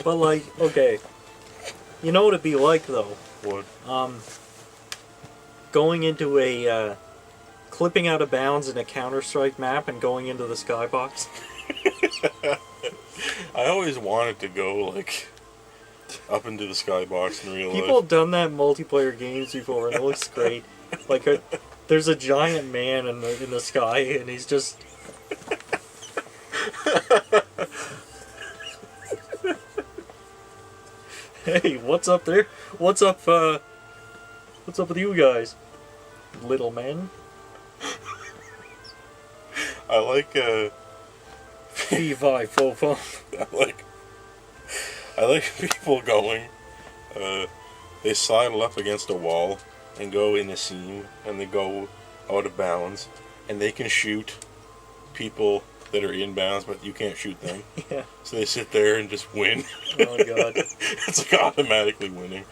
But like, okay. You know what it'd be like though? What? Going into a clipping out of bounds in a Counter-Strike map and going into the skybox. I always wanted to go like up into the skybox in real life. People have done that in multiplayer games before, and it looks great. Like, there's a giant man in the sky, and he's just. Hey, what's up there? What's up with you guys, little man? I like Fee-fi, fo-fum. I like people going, they sidle up against a wall and go in a seam, and they go out of bounds, and they can shoot people that are in bounds, but you can't shoot them. Yeah. So they sit there and just win. Oh God. It's like automatically winning.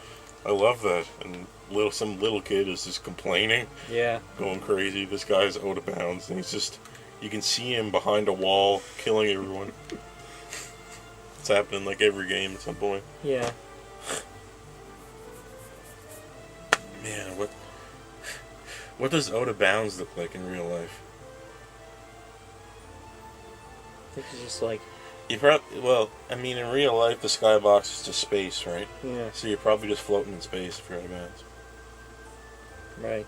I love that. And some little kid is just complaining. Yeah. Going crazy. This guy's out of bounds, and he's just, you can see him behind a wall killing everyone. It's happening like every game at some point. Yeah. Man, what does out of bounds look like in real life? I think it's just like. Well, I mean, in real life, the skybox is just space, right? Yeah. So you're probably just floating in space if you're out of bounds. Right.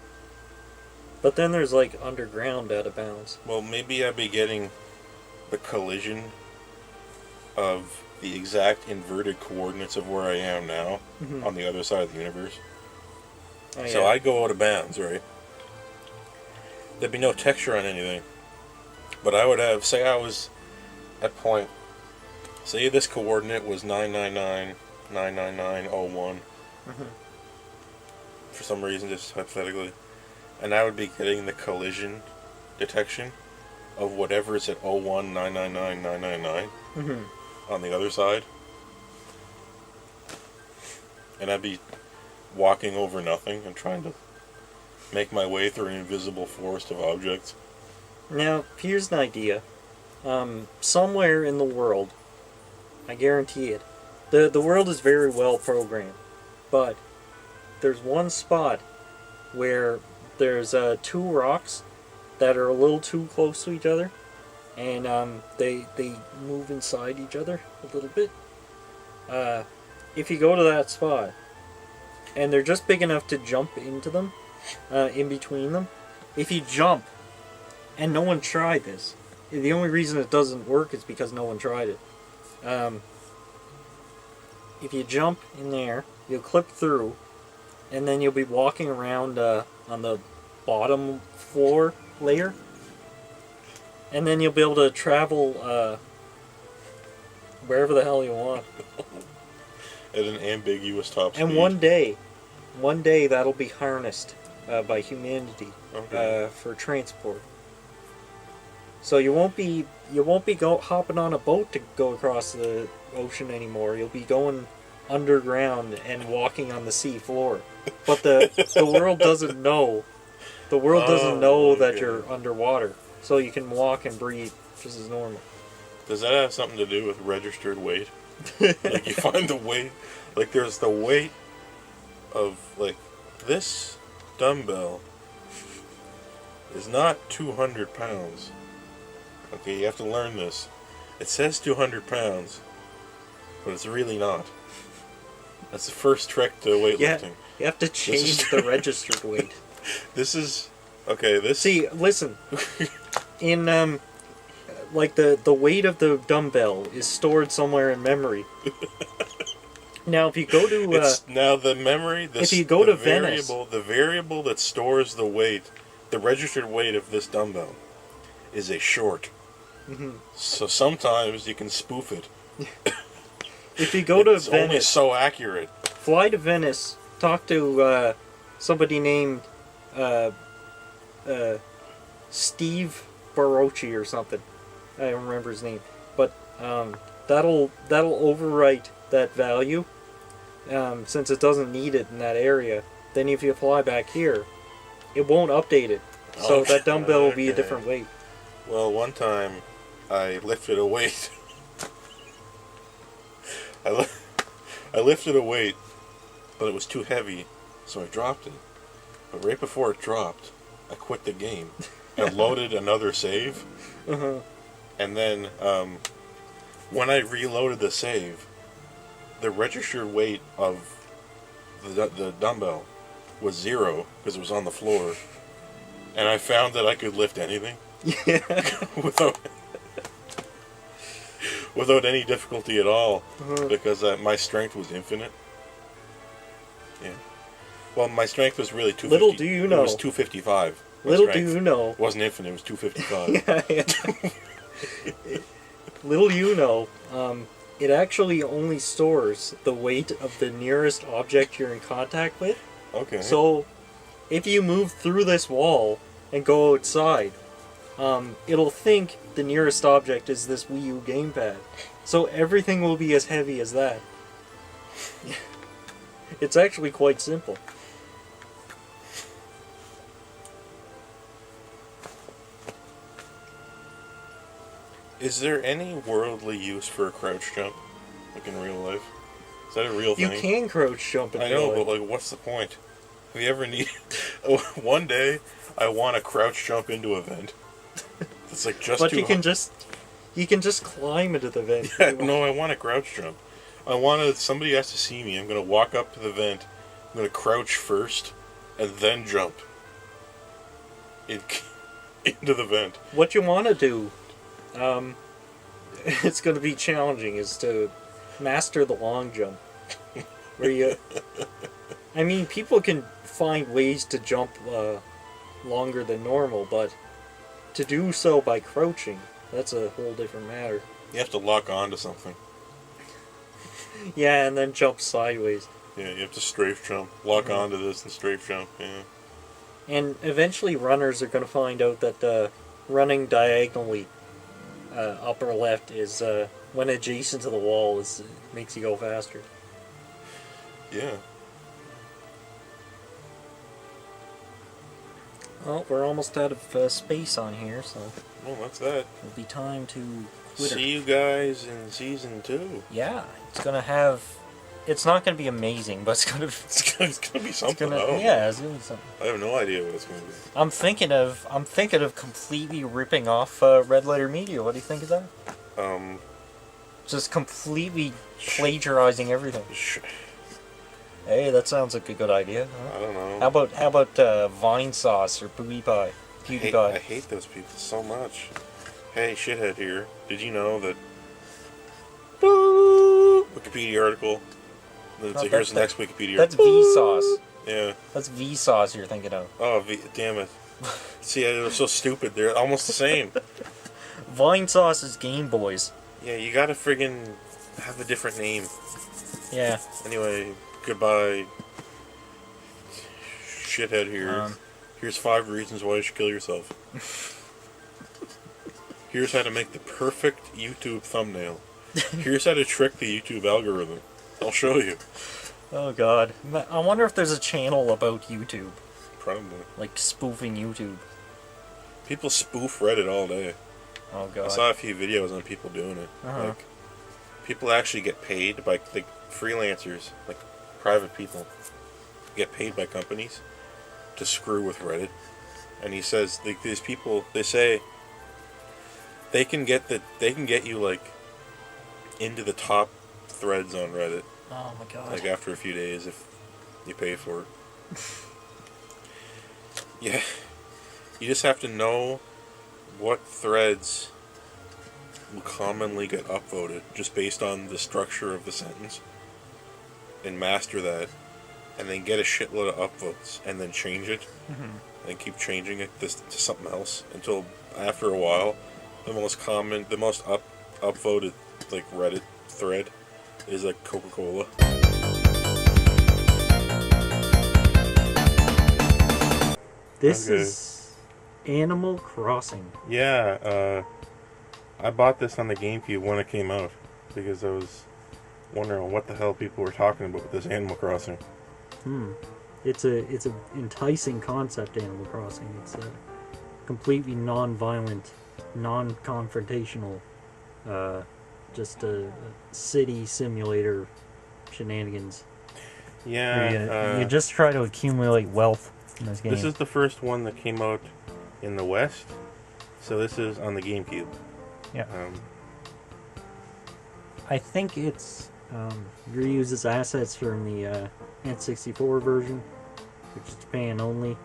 But then there's like underground out of bounds. Well, maybe I'd be getting the collision of the exact inverted coordinates of where I am now on the other side of the universe. Oh, yeah. So I go out of bounds, right? There'd be no texture on anything. But I would have, say I was at point, say this coordinate was 999,999,01. For some reason, just hypothetically. And I would be getting the collision detection of whatever is at 01,999,999 on the other side. And I'd be walking over nothing and trying to make my way through an invisible forest of objects. Now, here's an idea. Somewhere in the world, I guarantee it, the world is very well programmed, but there's one spot where there's two rocks that are a little too close to each other, and they move inside each other a little bit. If you go to that spot, and they're just big enough to jump into them, in between them, if you jump, and no one tried this, the only reason it doesn't work is because no one tried it. If you jump in there, you'll clip through, and then you'll be walking around on the bottom floor layer, and then you'll be able to travel wherever the hell you want. At an ambiguous top speed. And one day that'll be harnessed by humanity for transport. So you won't be hopping on a boat to go across the ocean anymore. You'll be going underground and walking on the sea floor. But the world doesn't know. The world doesn't know that you're underwater. So you can walk and breathe just as normal. Does that have something to do with registered weight? Like you find the weight, like there's the weight of, like, this dumbbell is not 200 pounds. Okay, you have to learn this. It says 200 pounds, but it's really not. That's the first trick to weightlifting. Yeah, you have to change the registered weight. This is, okay, this... See, listen. In, like, the weight of the dumbbell is stored somewhere in memory. Now, if you go to It's now the memory. if you go the to Venice, the variable that stores the weight, the registered weight of this dumbbell, is a short. So sometimes you can spoof it. if you go to It's only Venice, so accurate. fly to Venice, talk to somebody named Steve Barocci or something. I don't remember his name, but that'll overwrite that value since it doesn't need it in that area. Then if you fly back here, it won't update it, so Okay. that dumbbell will be a Okay. different weight. Well, one time I lifted a weight. I lifted a weight, but it was too heavy, so I dropped it. But right before it dropped, I quit the game and loaded another save. And then when I reloaded the save, the registered weight of the dumbbell was 0 because it was on the floor. And I found that I could lift anything without any difficulty at all because my strength was infinite. Yeah. Well, my strength was really 250. Little do you know. It was 255. Little do you know. It wasn't infinite. It was 255. Little you know, it actually only stores the weight of the nearest object you're in contact with. Okay. So, if you move through this wall and go outside, it'll think the nearest object is this Wii U gamepad. So everything will be as heavy as that. It's actually quite simple. Is there any worldly use for a crouch jump, like in real life? Is that a real thing? You can crouch jump in I know, real but life. like, what's the point? Have you ever need? One day, I want to crouch jump into a vent. It's like just. But too you can hard. just climb into the vent. Yeah, no, I want to crouch jump. I want to. Somebody has to see me. I'm gonna walk up to the vent. I'm gonna crouch first, and then jump. Into the vent. What you want to do, it's going to be challenging, is to master the long jump. Where you, I mean, people can find ways to jump longer than normal, but to do so by crouching, that's a whole different matter. You have to lock on to something. Yeah, and then jump sideways. Yeah, you have to strafe jump. Lock on to this and strafe jump. Yeah. And eventually runners are going to find out that running diagonally upper left is, when adjacent to the wall, makes you go faster. Yeah. Well, we're almost out of space on here, so Well, that's that. it'll be time to quit. See you guys in season 2. Yeah, it's gonna have. It's not gonna be amazing, but it's gonna. It's gonna be something. Gonna, I don't know. yeah, it's gonna be something. I have no idea what it's gonna be. I'm thinking of completely ripping off Red Letter Media. What do you think of that? Just completely plagiarizing everything. Hey, that sounds like a good idea. Huh? I don't know. How about Vine Sauce or PewDiePie? I hate those people so much. Hey, shithead here. Did you know that Wikipedia article? Here's the next Wikipedia. That's Vsauce. Yeah. That's Vsauce you're thinking of. Oh, damn it. See, they're so stupid. They're almost the same. Vine Sauce is Game Boys. Yeah, you gotta friggin' have a different name. Yeah. Anyway, goodbye. Shithead here. Here's 5 reasons why you should kill yourself. Here's how to make the perfect YouTube thumbnail. Here's how to trick the YouTube algorithm. I'll show you. Oh god. I wonder if there's a channel about YouTube. Probably. Like spoofing YouTube. People spoof Reddit all day. Oh god. I saw a few videos on people doing it. Like, people actually get paid by freelancers, like private people, get paid by companies to screw with Reddit. And he says these people, they say they can get you like into the top threads on Reddit. Oh my god. Like after a few days if you pay for it. Yeah. You just have to know what threads will commonly get upvoted just based on the structure of the sentence. and master that, and then get a shitload of upvotes, and then change it, and keep changing it to something else until after a while, the most upvoted like Reddit thread is like Coca-Cola. This is Animal Crossing. Yeah, I bought this on the GameCube when it came out because I was wondering what the hell people were talking about with this Animal Crossing. It's a enticing concept, Animal Crossing. It's a completely non-violent, non-confrontational, just a city simulator shenanigans. Yeah, you just try to accumulate wealth in this game. This is the first one that came out in the West, so this is on the GameCube. Yeah. I think it's reuses assets from the N64 version, which is Japan only,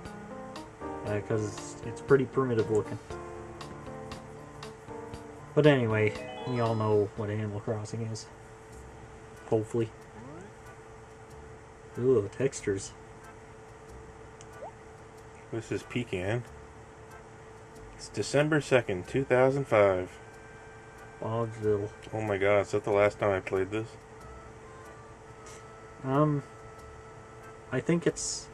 because it's pretty primitive looking. But anyway, we all know what Animal Crossing is. Hopefully. Ooh, textures. This is Pecan. It's December 2nd, 2005. Bogsville. Oh my god, is that the last time I played this? I think it's...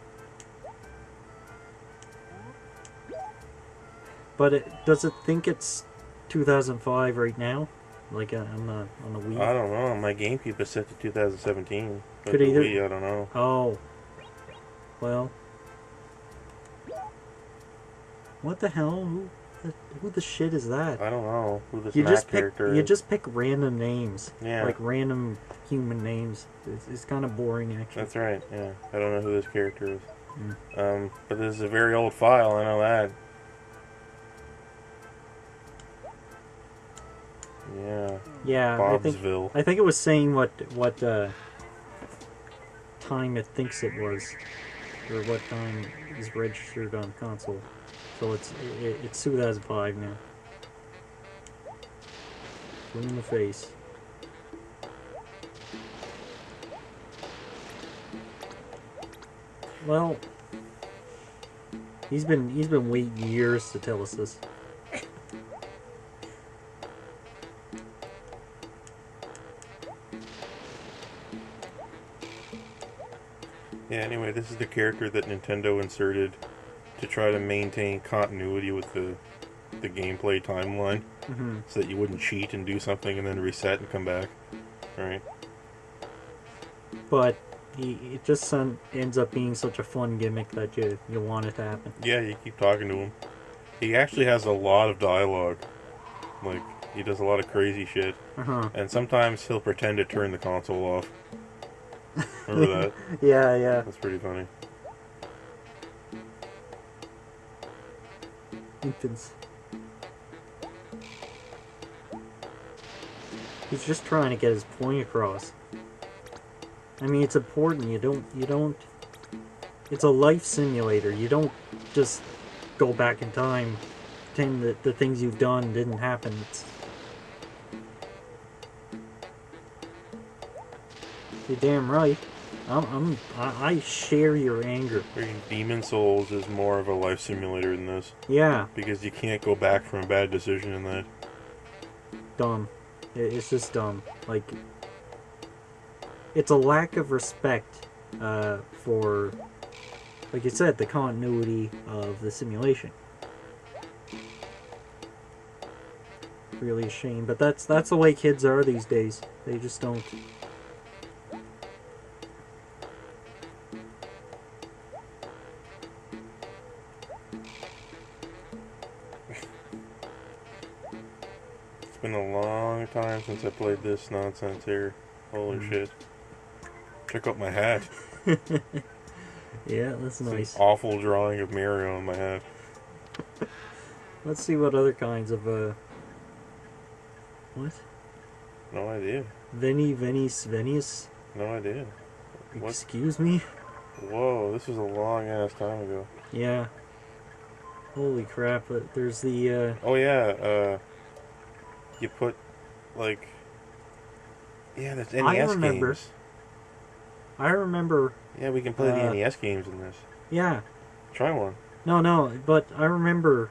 But does it think it's 2005 right now? Like on the Wii? I don't know. My GameCube is set to 2017. But Could the either... Wii, I don't know. Oh. Well. What the hell? Who the shit is that? I don't know who this character is. You just pick random names. Yeah. Like random human names. It's kind of boring, actually. That's right, yeah. I don't know who this character is. But this is a very old file, I know that. Yeah. Yeah, Bobsville. I think it was saying what time it thinks it was, or what time is registered on console. So it's 2005 now. Blue in the face. Well, he's been waiting years to tell us this. Yeah, anyway, this is the character that Nintendo inserted to try to maintain continuity with the gameplay timeline, so that you wouldn't cheat and do something and then reset and come back, right? But it just ends up being such a fun gimmick that you want it to happen. Yeah, you keep talking to him. He actually has a lot of dialogue. Like, he does a lot of crazy shit. And sometimes he'll pretend to turn the console off. Remember that? Yeah. That's pretty funny. Infants. He's just trying to get his point across. I mean, it's important. You don't. It's a life simulator. You don't just go back in time, pretend that the things you've done didn't happen. You're damn right. I share your anger. Demon Souls is more of a life simulator than this. Yeah. Because you can't go back from a bad decision in that. Dumb. It's just dumb. Like, it's a lack of respect for, like you said, the continuity of the simulation. Really a shame, but that's the way kids are these days. They just don't. It's been a long time since I played this nonsense here. Holy shit. Check out my hat. Yeah, that's nice. It's an awful drawing of Mario on my hat. Let's see what other kinds of what? No idea. Venice. No idea. What? Excuse me? Whoa, this was a long ass time ago. Yeah. Holy crap, but there's the Oh yeah, you put like, yeah, there's NES I remember. games. I remember. Yeah, we can play the NES games in this. Yeah. Try one. No, but I remember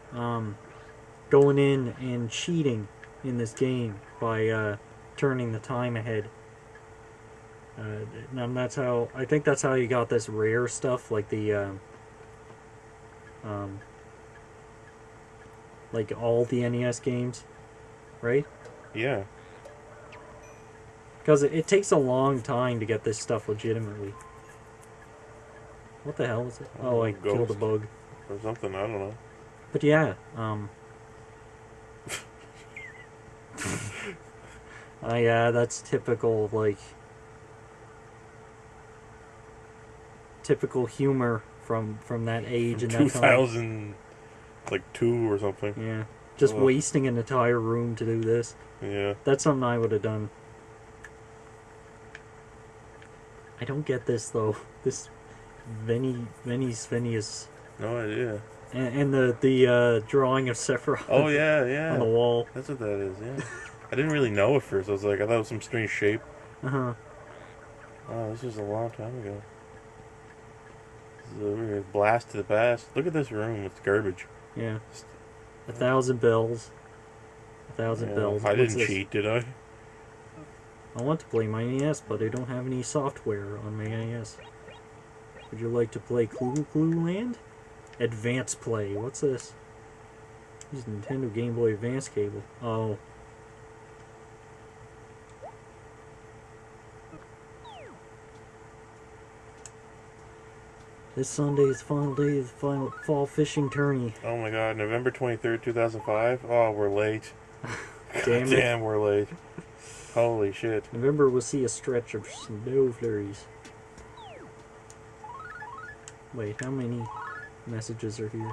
going in and cheating in this game by turning the time ahead. And that's how I think that's how you got this rare stuff, like the like all the NES games, right? Yeah. Because it takes a long time to get this stuff legitimately. What the hell is it? Oh, I killed a bug. Or something, I don't know. But yeah, yeah, that's typical, like, typical humor from that age and that time. 2002 or something. Yeah, just wasting an entire room to do this. Yeah. That's something I would have done. I don't get this though. This Venice. No idea. And the drawing of Sephiroth. Oh yeah. On the wall. That's what that is. Yeah. I didn't really know at first. I was like, I thought it was some strange shape. Oh, this was a long time ago. This is a blast to the past. Look at this room. It's garbage. Yeah. 1,000 bells. 1,000 bells. I didn't cheat, did I? I want to play my NES, but I don't have any software on my NES. Would you like to play Clue Land? Advance Play. What's this? Use Nintendo Game Boy Advance cable. Oh. This Sunday is the final day of the final fall fishing tourney. Oh my god, November 23rd, 2005? Oh, we're late. Damn, we're late. Holy shit. November will see a stretch of snow flurries. Wait, how many messages are here?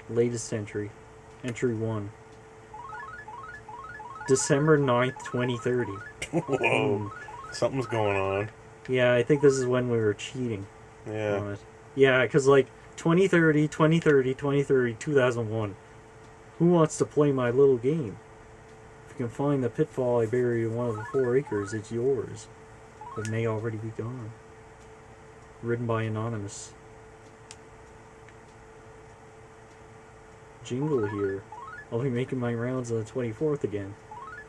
Latest entry. Entry 1. December 9th, 2030. Whoa. Something's going on. Yeah, I think this is when we were cheating. Yeah. On it. Yeah, because like 2030, 2001. Who wants to play my little game? If you can find the pitfall I buried in one of the 4 acres, it's yours. But may already be gone. Written by Anonymous. Jingle here. I'll be making my rounds on the 24th again.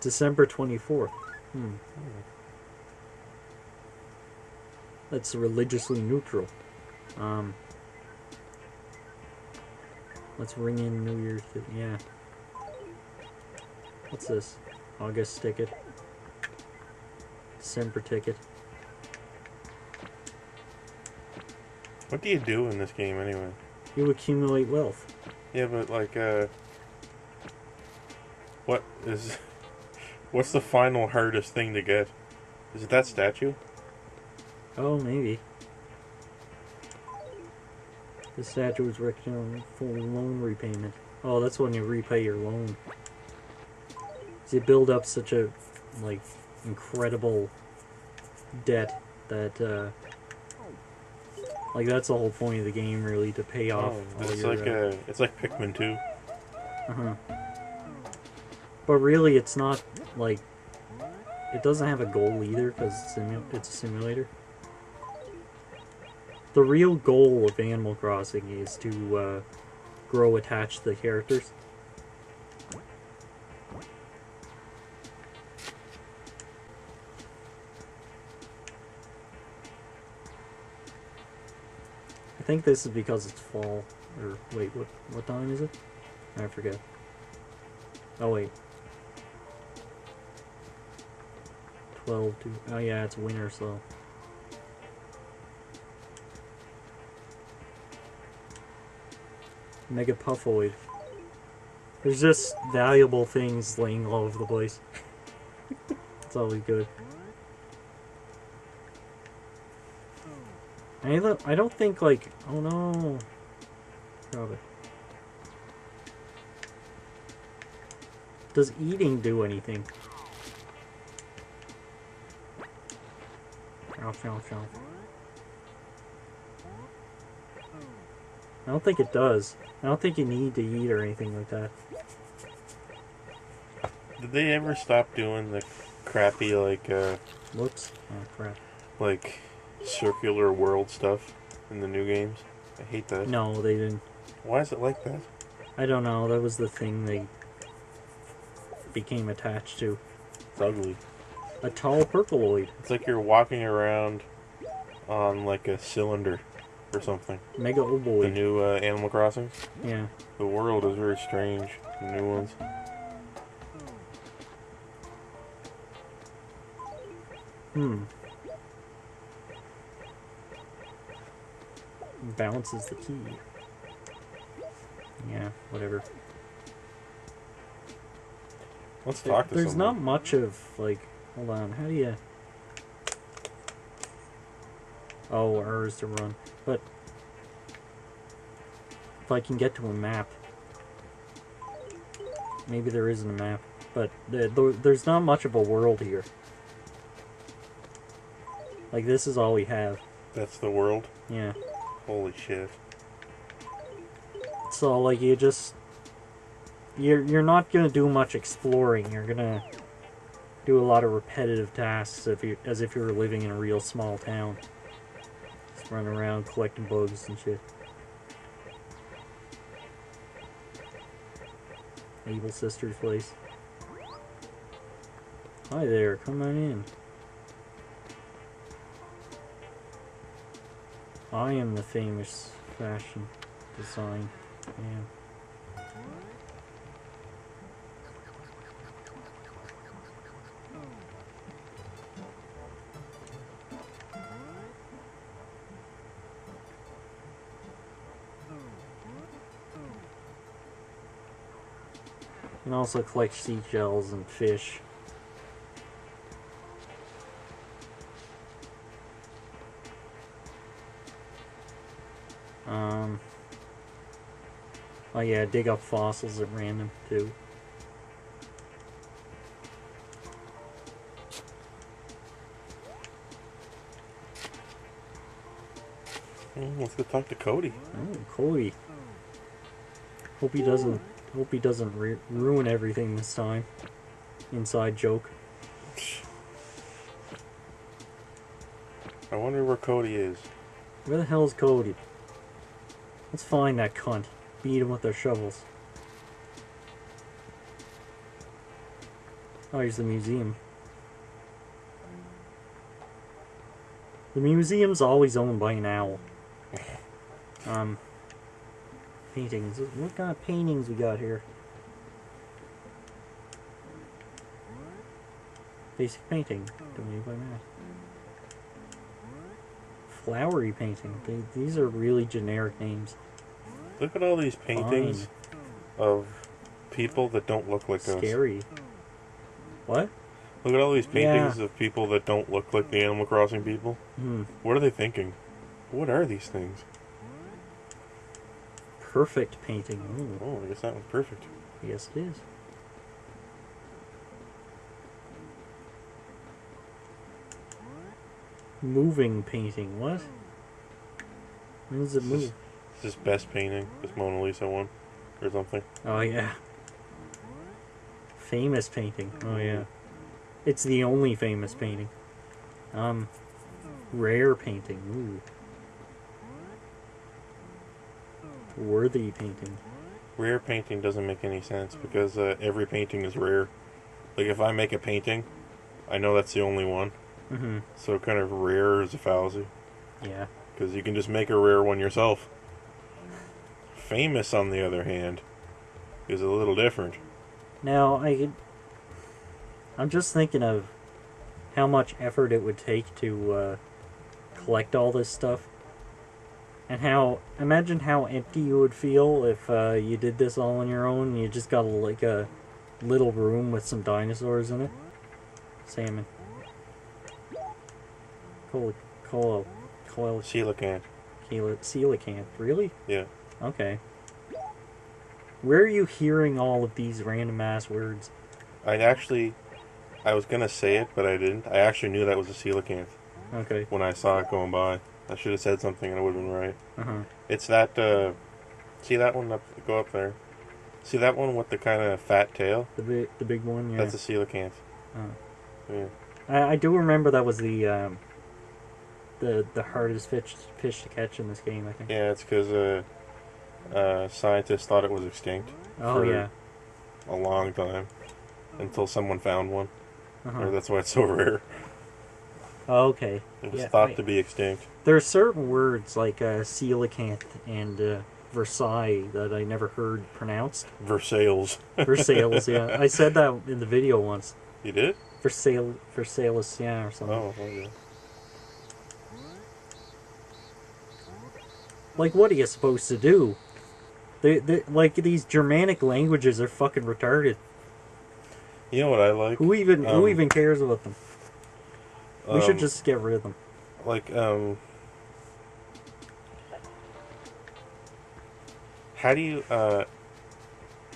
December 24th. That's religiously neutral. Let's ring in New Year's. Yeah. What's this? August ticket. December ticket. What do you do in this game anyway? You accumulate wealth. Yeah, but like, what's the final hardest thing to get? Is it that statue? Oh, maybe. The statue was written on full loan repayment. Oh, that's when you repay your loan. So you build up such a, like, incredible debt that, like, that's the whole point of the game, really, to pay off all it's your... like, it's like Pikmin 2. But really, it's not, like... It doesn't have a goal either, because it's a simulator. The real goal of Animal Crossing is to grow attached to the characters. I think this is because it's fall. Or wait, what time is it? I forget. Oh wait. 12 to... Oh yeah, it's winter, so... Mega Puffoid. There's just valuable things laying all over the place. It's always good. I don't think, like... Oh no. Drop it. Does eating do anything? I don't think it does. I don't think you need to eat or anything like that. Did they ever stop doing the crappy, like, Whoops. Oh, crap. like circular world stuff in the new games. I hate that. No, they didn't. Why is it like that? I don't know. That was the thing they became attached to. It's ugly. A tall percoloid. It's like you're walking around on like a cylinder or something. Mega The ovoid. new Animal Crossing. Yeah. The world is very strange. The new ones. Balance is the key. Yeah, whatever. Let's talk to There's someone. not much of, like... Hold on, how do you... Oh, R is to run. But... if I can get to a map... Maybe there isn't a map. But there's not much of a world here. Like, this is all we have. That's the world? Yeah. Holy shit. So, like, you just... You're not gonna do much exploring. You're gonna do a lot of repetitive tasks as if you were living in a real small town. Just run around collecting bugs and shit. Evil Sister's place. Hi there, come on in. I am the famous fashion design man. You can also collect seashells and fish. Oh yeah, dig up fossils at random too. Let's go talk to Cody. Oh, Cody. Hope he doesn't ruin everything this time. Inside joke. I wonder where Cody is. Where the hell is Cody? Let's find that cunt. Beat him with their shovels. Oh, here's the museum. The museum's always owned by an owl. Paintings. What kind of paintings we got here? Basic painting. Donated by Matt. Flowery painting. These are really generic names. Look at all these paintings of people that don't look like us. Scary. What? Look at all these paintings of people that don't look like the Animal Crossing people. What are they thinking? What are these things? Perfect painting. Ooh. Oh, I guess that one's perfect. Yes, it is. Moving painting. What? When does it move? This best painting, this Mona Lisa one, or something. Oh yeah. Famous painting. Oh yeah. It's the only famous painting. Rare painting. Ooh. Worthy painting. Rare painting doesn't make any sense because every painting is rare. Like if I make a painting, I know that's the only one. So kind of rare is a fallacy. Yeah. Because you can just make a rare one yourself. Famous, on the other hand, is a little different. Now, I'm just thinking of how much effort it would take to collect all this stuff. And imagine how empty you would feel if you did this all on your own and you just got like a little room with some dinosaurs in it. Salmon. Coelacanth. Coelacanth. Really? Yeah. Okay. Where are you hearing all of these random ass words? I was gonna say it, but I didn't. I actually knew that was a coelacanth. Okay. When I saw it going by. I should have said something and I would have been right. Uh-huh. It's that, see that one? Go up there. See that one with the kind of fat tail? The big one, yeah. That's a coelacanth. Oh. Yeah. I do remember that was the the hardest fish to catch in this game, I think. Yeah, it's because scientists thought it was extinct Oh for yeah. a long time until someone found one. Uh-huh. Or that's why it's so rare. Oh, okay. It was Yeah, thought to be extinct. there are certain words like coelacanth and Versailles that I never heard pronounced. Versailles. Versailles, yeah. I said that in the video once. You did? Versailles, yeah, or something. Oh, okay. Like, what are you supposed to do? Like, these Germanic languages are fucking retarded. You know what I like? Who even cares about them? We should just get rid of them. Like, how do you,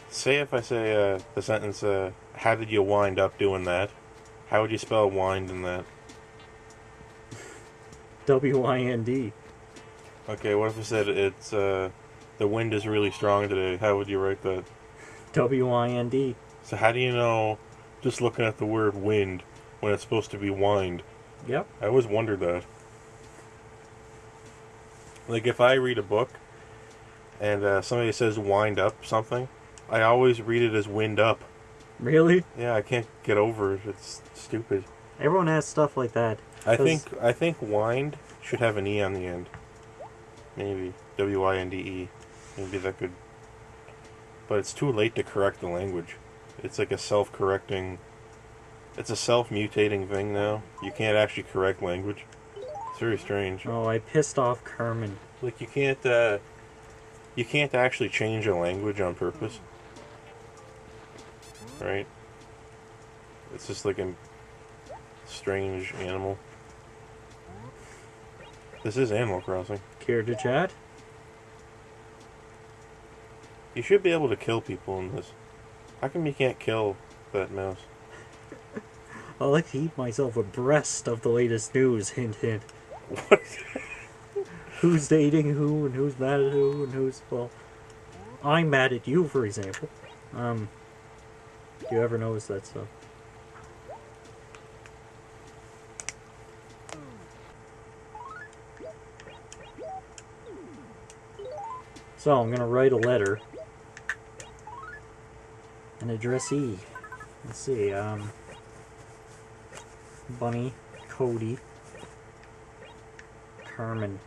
say if I say, the sentence, how did you wind up doing that? How would you spell wind in that? WIND. Okay, what if I said it's, the wind is really strong today? How would you write that? WIND. So how do you know, just looking at the word wind, when it's supposed to be wind? Yep. I always wondered that. Like, if I read a book, and somebody says wind up something, I always read it as wind up. Really? Yeah, I can't get over it. It's stupid. Everyone has stuff like that. I think wind should have an E on the end. Maybe. WINDE. Maybe that could... But it's too late to correct the language. It's like a self-correcting... It's a self-mutating thing now. You can't actually correct language. It's very strange. Oh, I pissed off Carmen. Like, you can't actually change a language on purpose. Right? It's just like a strange animal. This is Animal Crossing. Care to chat? You should be able to kill people in this. How come you can't kill that mouse? I like to eat myself abreast of the latest news, hint hint. What? Who's dating who, and who's mad at who, and who's... Well, I'm mad at you, for example. Do you ever notice that stuff? So, I'm gonna write a letter. An addressee. Let's see, Bunny, Cody, Carmen.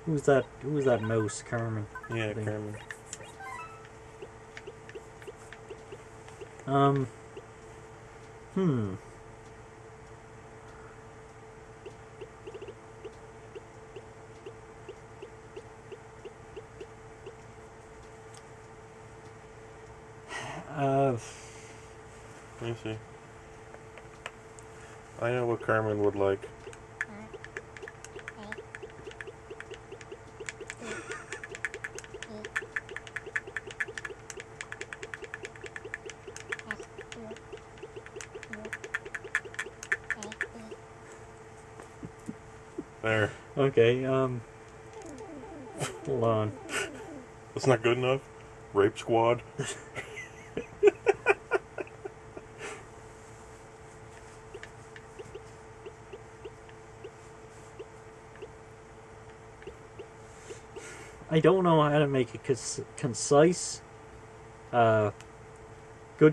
Who's that mouse, Carmen? Yeah, Carmen. Hmm. Let me see. I know what Carmen would like. There. Okay, hold on. That's not good enough? Rape Squad? I don't know how to make a concise, good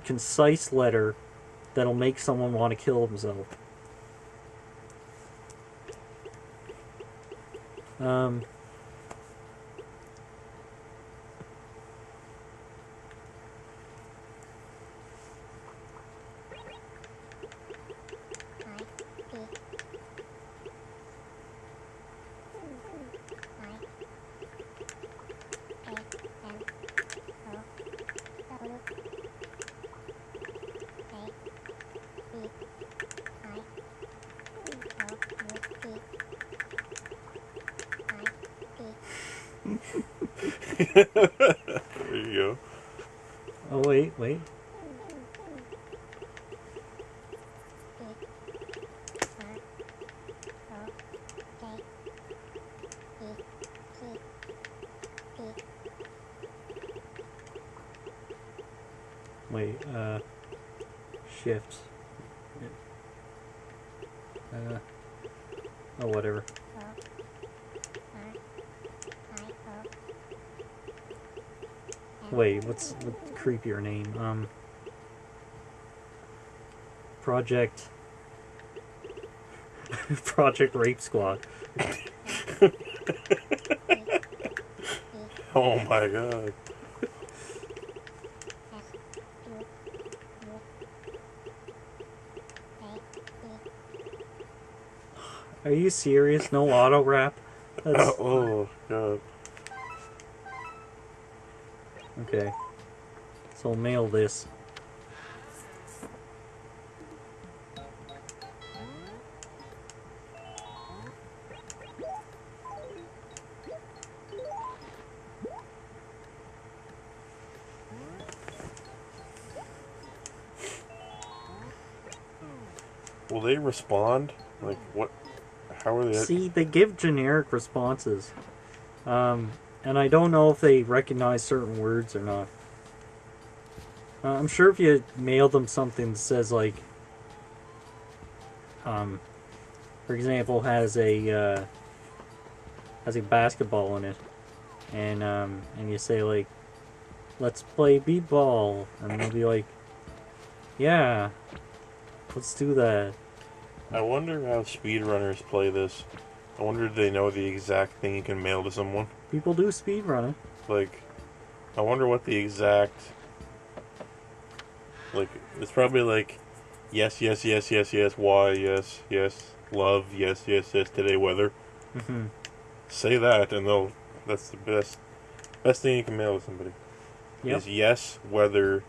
concise letter that'll make someone want to kill themselves. There you go. Oh, wait. Wait, shift. Oh, whatever. Wait, what's the creepier name? Project... Project Rape Squad. Oh my god. Are you serious? No auto rap? That's... Oh god. Okay. So I'll mail this. Will they respond? Like, what? How are they? See, they give generic responses. And I don't know if they recognize certain words or not. I'm sure if you mail them something that says, like, for example, has a basketball in it, and you say, like, let's play b-ball, and they'll be like, yeah, let's do that. I wonder how speedrunners play this. I wonder if they know the exact thing you can mail to someone. People do speedrunning. Like, I wonder what the exact... Like, it's probably like, yes, yes, yes, yes, yes, why, yes, yes, love, yes, yes, yes, today weather. Mm-hmm. Say that, and they'll... That's the best thing you can mail to somebody. Yep. Is yes, weather,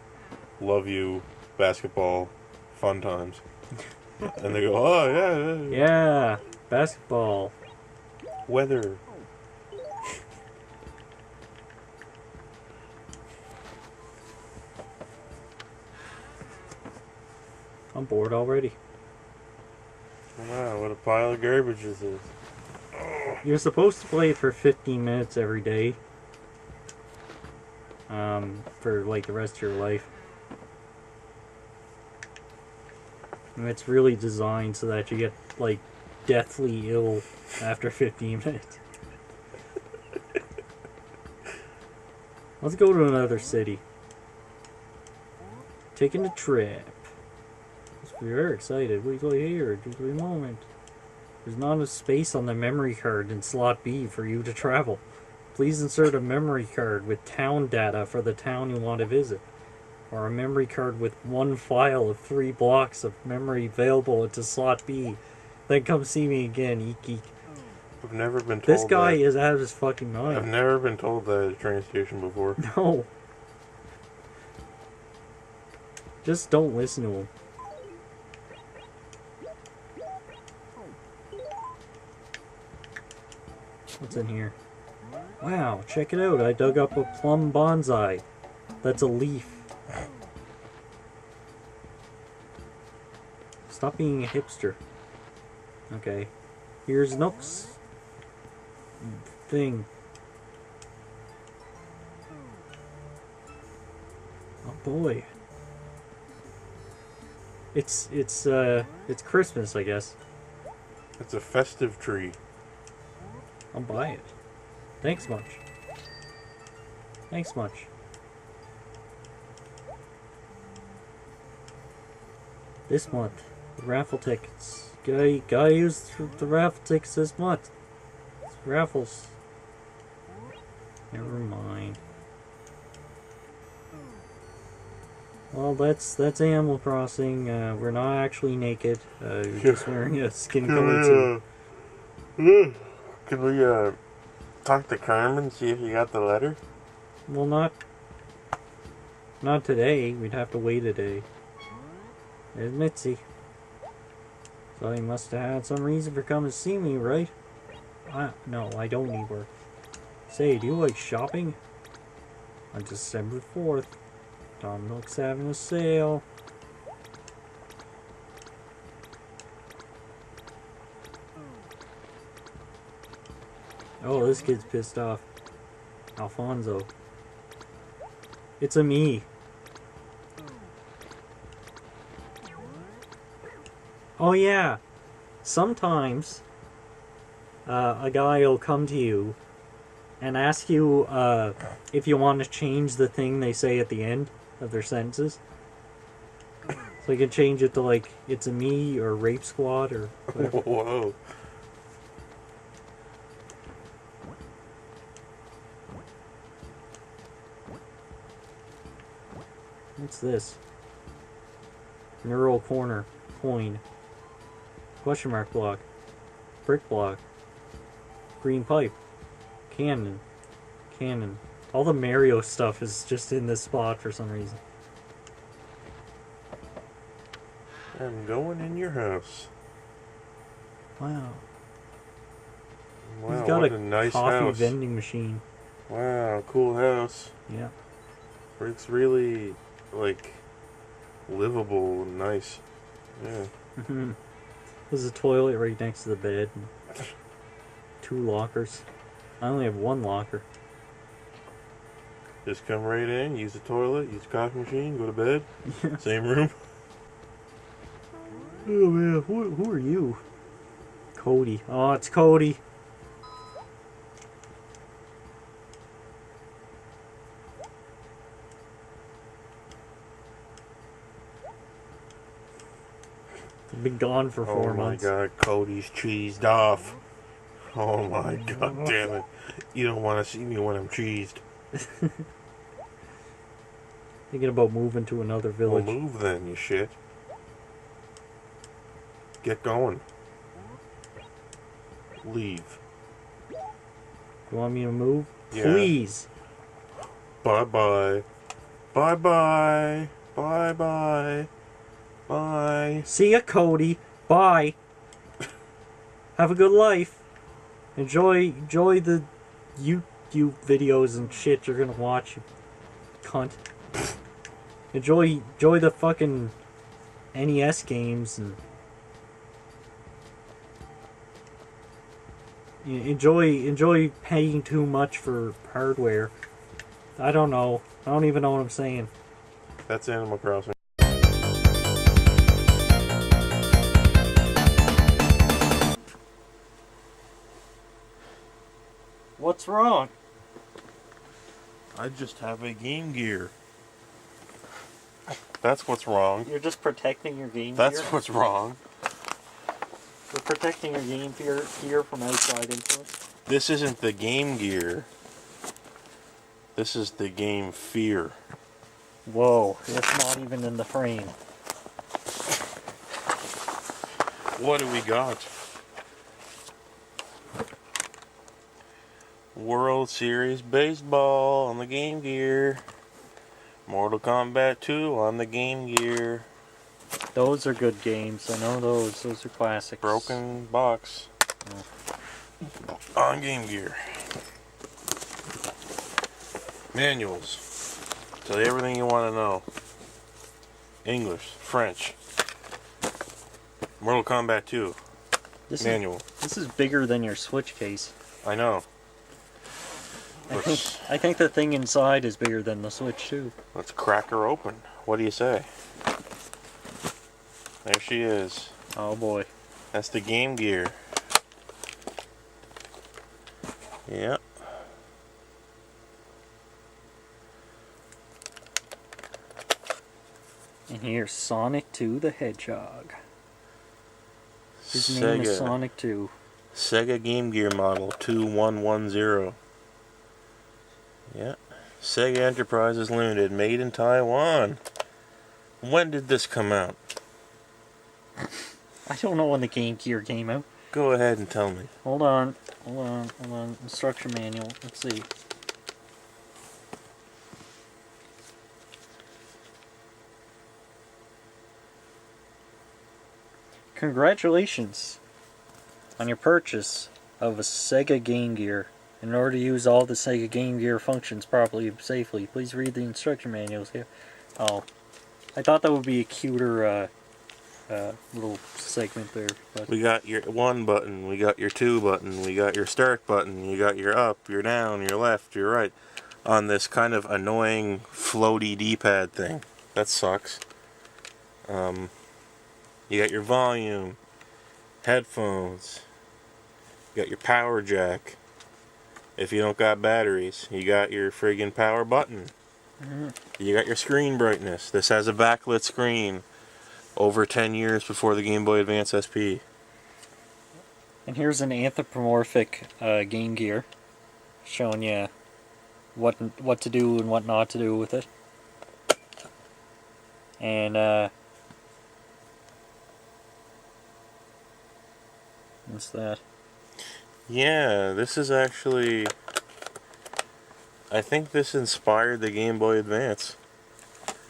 love you, basketball, fun times. And they go, oh, yeah, yeah. Yeah, basketball. Weather. I'm bored already. Wow, what a pile of garbage this is. You're supposed to play it for 15 minutes every day. For like the rest of your life. And it's really designed so that you get like deathly ill after 15 minutes. Let's go to another city. Taking a trip. We're very excited. Wait till you hear. Just a moment. There's not enough space on the memory card in slot B for you to travel. Please insert a memory card with town data for the town you want to visit. Or a memory card with one file of 3 blocks of memory available into slot B. Then come see me again, eek eek. I've never been told This guy that. is out of his fucking mind. I've never been told that at a train station before. No. Just don't listen to him. What's in here? Wow, check it out. I dug up a plum bonsai. That's a leaf. Stop being a hipster. Okay. Here's Nook's thing. Oh boy. It's Christmas, I guess. It's a festive tree. I'll buy it. Thanks much. Thanks much. This month, the raffle tickets. Gotta use the raffle tickets this month. It's raffles. Never mind. Well, that's Animal Crossing. We're not actually naked. We're just wearing a skin colored suit. Can we talk to Carmen, see if you got the letter? Well, not today. We'd have to wait a day. There's Mitzi. So he must have had some reason for coming to see me, right? No, I don't need work. Say, do you like shopping? On December 4th, Tom Nook's having a sale. Oh, this kid's pissed off. Alfonso. It's a me. Oh yeah. sometimes a guy will come to you and ask you if you want to change the thing they say at the end of their sentences. So you can change it to like, it's a me or rape squad or whatever. Whoa. What's this? Neural corner. Coin. Question mark block. Brick block. Green pipe. Cannon. Cannon. All the Mario stuff is just in this spot for some reason. I'm going in your house. Wow. Wow, He's got what a a nice coffee house. vending machine. Wow, cool house. Yeah. It's really, like, livable and nice. Yeah. There's a toilet right next to the bed. And 2 lockers. I only have 1 locker. Just come right in, use the toilet, use the coffee machine, go to bed. Same room. Oh man, who are you? Cody. Oh, it's Cody. I've been gone for 4 months. Oh my god, Cody's cheesed off. Oh my god damn it. You don't want to see me when I'm cheesed. Thinking about moving to another Well, village. move then, you shit. Get going. Leave. You want me to move? Yeah. Please. Bye-bye. Bye-bye. Bye-bye. Bye. See ya, Cody. Bye. Have a good life. Enjoy the YouTube videos and shit you're gonna watch, you cunt. Enjoy the fucking NES games and enjoy paying too much for hardware. I don't know. I don't even know what I'm saying. That's Animal Crossing. What's wrong? I just have a Game Gear. That's what's wrong. You're just protecting your Game That's Gear? what's wrong. You're protecting your Game Gear from outside influence? This isn't the Game Gear. This is the Game Fear. Whoa, it's not even in the frame. What do we got? World Series Baseball on the Game Gear. Mortal Kombat 2 on the Game Gear. Those are good games. I know those. Those are classics. Broken Box on Game Gear. Manuals. Tell you everything you want to know. English, French. Mortal Kombat 2 manual. This is bigger than your Switch case. I know. I think the thing inside is bigger than the Switch too. Let's crack her open. What do you say? There she is. Oh boy. That's the Game Gear. Yep. And here's Sonic 2 the Hedgehog. His name is Sonic 2. Sega Game Gear model 2110. Yeah. Sega Enterprises Limited, made in Taiwan. When did this come out? I don't know when the Game Gear came out. Go ahead and tell me. Hold on. Instruction manual. Let's see. Congratulations on your purchase of a Sega Game Gear. In order to use all the Sega Game Gear functions properly and safely, please read the instruction manuals here. Oh, I thought that would be a cuter little segment there. But We got your 1 button, we got your 2 button, we got your start button, you got your up, your down, your left, your right, on this kind of annoying floaty D-pad thing. That sucks. You got your volume, headphones. You got your power jack. If you don't got batteries, you got your friggin' power button. You got your screen brightness. This has a backlit screen over 10 years before the Game Boy Advance SP. And here's an anthropomorphic Game Gear showing you what to do and what not to do with it. And what's that? Yeah, this is actually... I think this inspired the Game Boy Advance.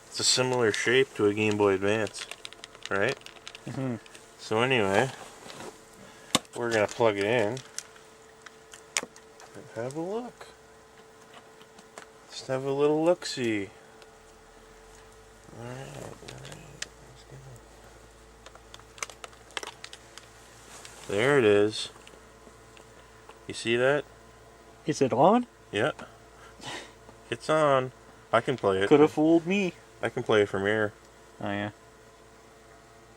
It's a similar shape to a Game Boy Advance, right? Mm-hmm. So anyway, we're gonna plug it in and have a look. Just have a little look-see. Alright. Let's go. There it is. You see that? Is it on? Yeah. It's on. I can play it. Could have fooled me. I can play it from here. Oh, yeah.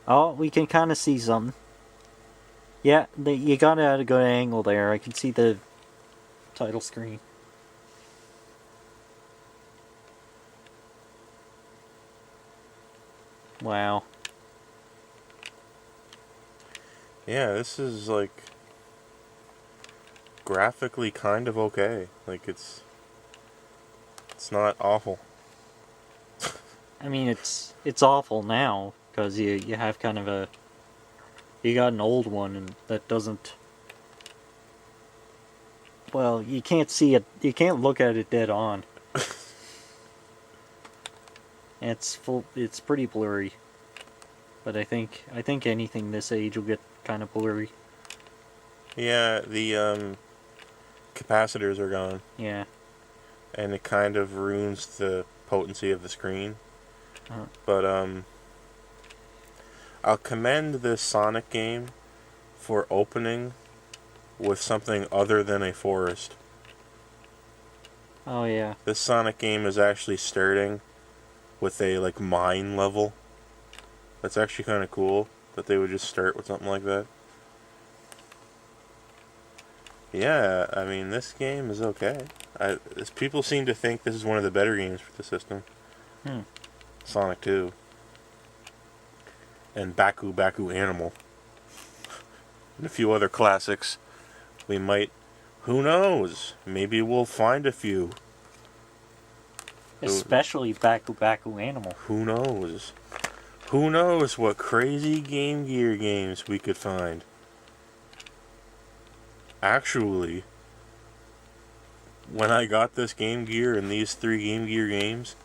Oh, we can kind of see something. Yeah, you got it at a good angle there. I can see the title screen. Wow. Yeah, this is like graphically kind of okay. Like it's not awful. I mean, it's awful now because you have kind of a you got an old one and that doesn't. Well, you can't see it. You can't look at it dead on. It's pretty blurry. But I think anything this age will get kind of blurry. Yeah, the capacitors are gone. Yeah. And it kind of ruins the potency of the screen. Uh-huh. But I'll commend this Sonic game for opening with something other than a forest. Oh yeah. This Sonic game is actually starting with a like mine level. That's actually kind of cool that they would just start with something like that. Yeah, I mean this game is okay. People seem to think this is one of the better games for the system. Sonic 2. And Baku Baku Animal. And a few other classics. We might, who knows, maybe we'll find a few. Especially Baku Baku Animal. Who knows? Who knows what crazy Game Gear games we could find. Actually, when I got this Game Gear and these 3 Game Gear games,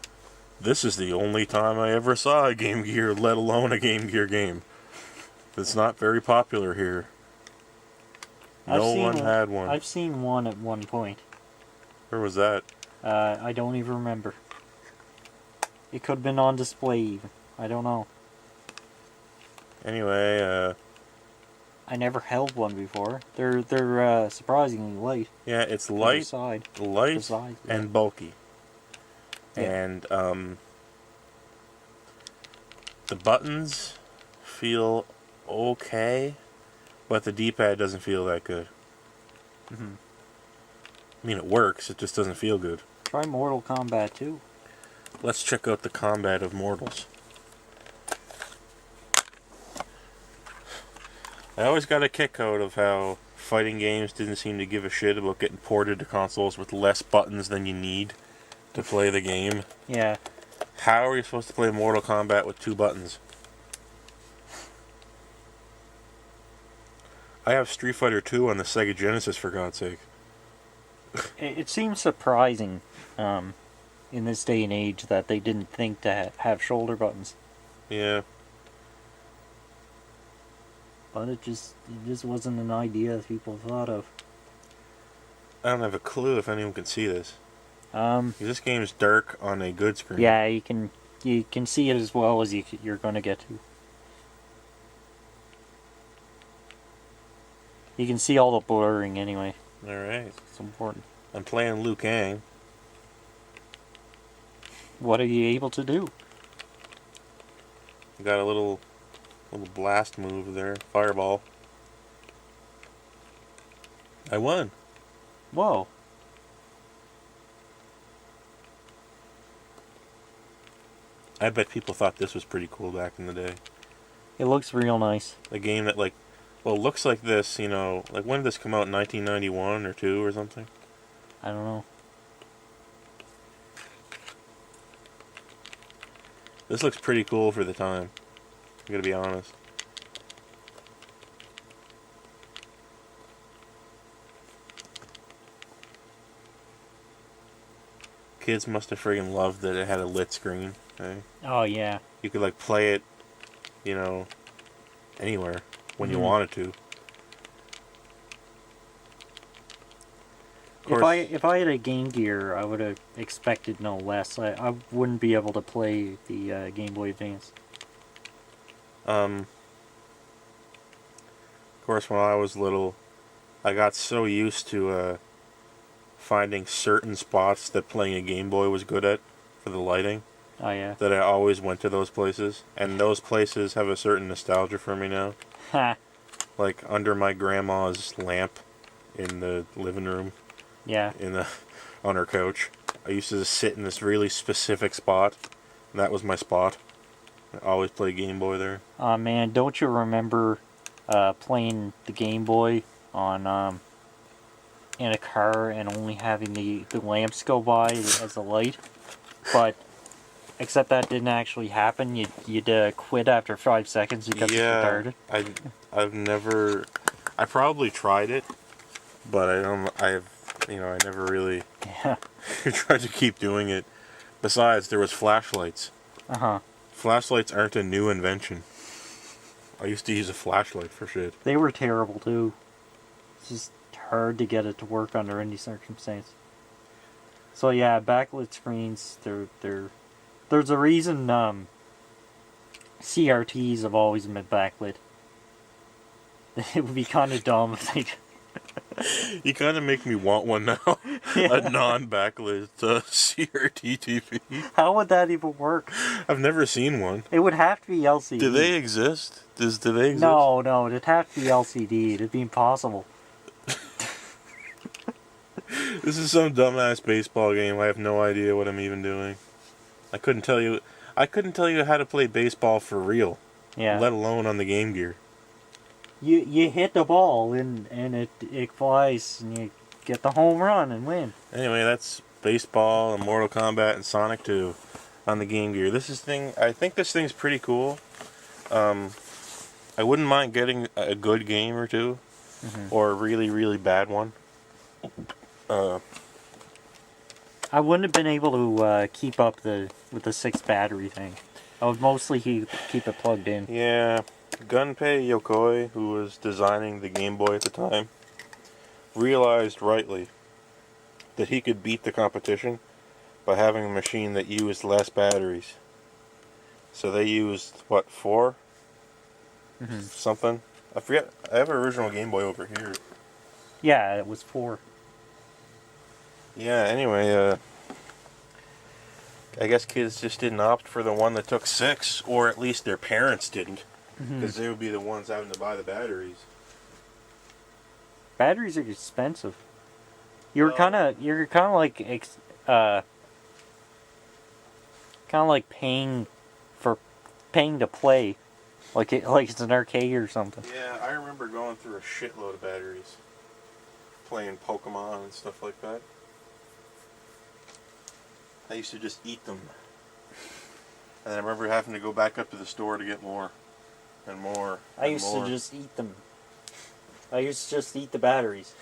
this is the only time I ever saw a Game Gear, let alone a Game Gear game. It's not very popular here. No one had one. I've seen one at one point. Where was that? I don't even remember. It could have been on display even. I don't know. Anyway, I never held one before. They're surprisingly light. yeah, it's light, and bulky. Yeah. And the buttons feel okay, but the D-pad doesn't feel that good. Mm-hmm. I mean, it works, it just doesn't feel good. Try Mortal Kombat 2. Let's check out the combat of mortals. I always got a kick out of how fighting games didn't seem to give a shit about getting ported to consoles with less buttons than you need to play the game. Yeah. How are you supposed to play Mortal Kombat with 2 buttons? I have Street Fighter 2 on the Sega Genesis, for God's sake. It seems surprising in this day and age that they didn't think to have shoulder buttons. Yeah. But it just wasn't an idea that people thought of. I don't have a clue if anyone can see this. 'Cause this game is dark on a good screen. Yeah, you can see it as well as you're going to get to. You can see all the blurring anyway. Alright. It's important. I'm playing Liu Kang. What are you able to do? You got a little blast move there. Fireball. I won. Whoa. I bet people thought this was pretty cool back in the day. It looks real nice. A game that, like, well, looks like this, you know, like, when did this come out? 1991 or 2 or something? I don't know. This looks pretty cool for the time. I'm gonna be honest. Kids must have friggin' loved that it had a lit screen. Eh? Oh, yeah. You could, like, play it, you know, anywhere when you wanted to. Of course, If I had a Game Gear, I would have expected no less. I wouldn't be able to play the Game Boy Advance. of course, when I was little, I got so used to finding certain spots that playing a Game Boy was good at for the lighting Oh, yeah. that I always went to those places. And those places have a certain nostalgia for me now. Ha. Like under my grandma's lamp in the living room. Yeah. On her couch. I used to just sit in this really specific spot. And that was my spot. I always play Game Boy there. Oh, man, don't you remember playing the Game Boy on in a car and only having the lamps go by as a light? But except that didn't actually happen. You'd quit after 5 seconds because it's retarded. I've never. I probably tried it, but I never really Yeah. tried to keep doing it. Besides, there was flashlights. Uh-huh. Flashlights aren't a new invention. I used to use a flashlight for shit. They were terrible, too. It's just hard to get it to work under any circumstance. So, yeah, backlit screens, there's a reason CRTs have always been backlit. It would be kind of dumb if they... You kind of make me want one now. Yeah. A non-backlit CRT TV. How would that even work? I've never seen one. It would have to be LCD. Do they exist? Do they exist? No, it'd have to be LCD. It'd be impossible. This is some dumbass baseball game. I have no idea what I'm even doing. I couldn't tell you how to play baseball for real. Yeah. Let alone on the Game Gear. You hit the ball and it flies and you get the home run and win. Anyway, that's baseball and Mortal Kombat and Sonic 2 on the Game Gear. I think this thing's pretty cool. I wouldn't mind getting a good game or two, or a really, really bad one. I wouldn't have been able to keep up with the 6 battery thing. I would mostly keep it plugged in. Yeah, Gunpei Yokoi, who was designing the Game Boy at the time, realized rightly that he could beat the competition by having a machine that used less batteries. So they used, 4? Something? I forget. I have an original Game Boy over here. Yeah, it was 4. Yeah, anyway, I guess kids just didn't opt for the one that took 6, or at least their parents didn't, because they would be the ones having to buy the batteries. Batteries are expensive. You're kind of like paying to play, like it's an arcade or something. Yeah, I remember going through a shitload of batteries, playing Pokemon and stuff like that. I used to just eat them. And I remember having to go back up to the store to get more. And more. I used to just eat them. I used to just eat the batteries.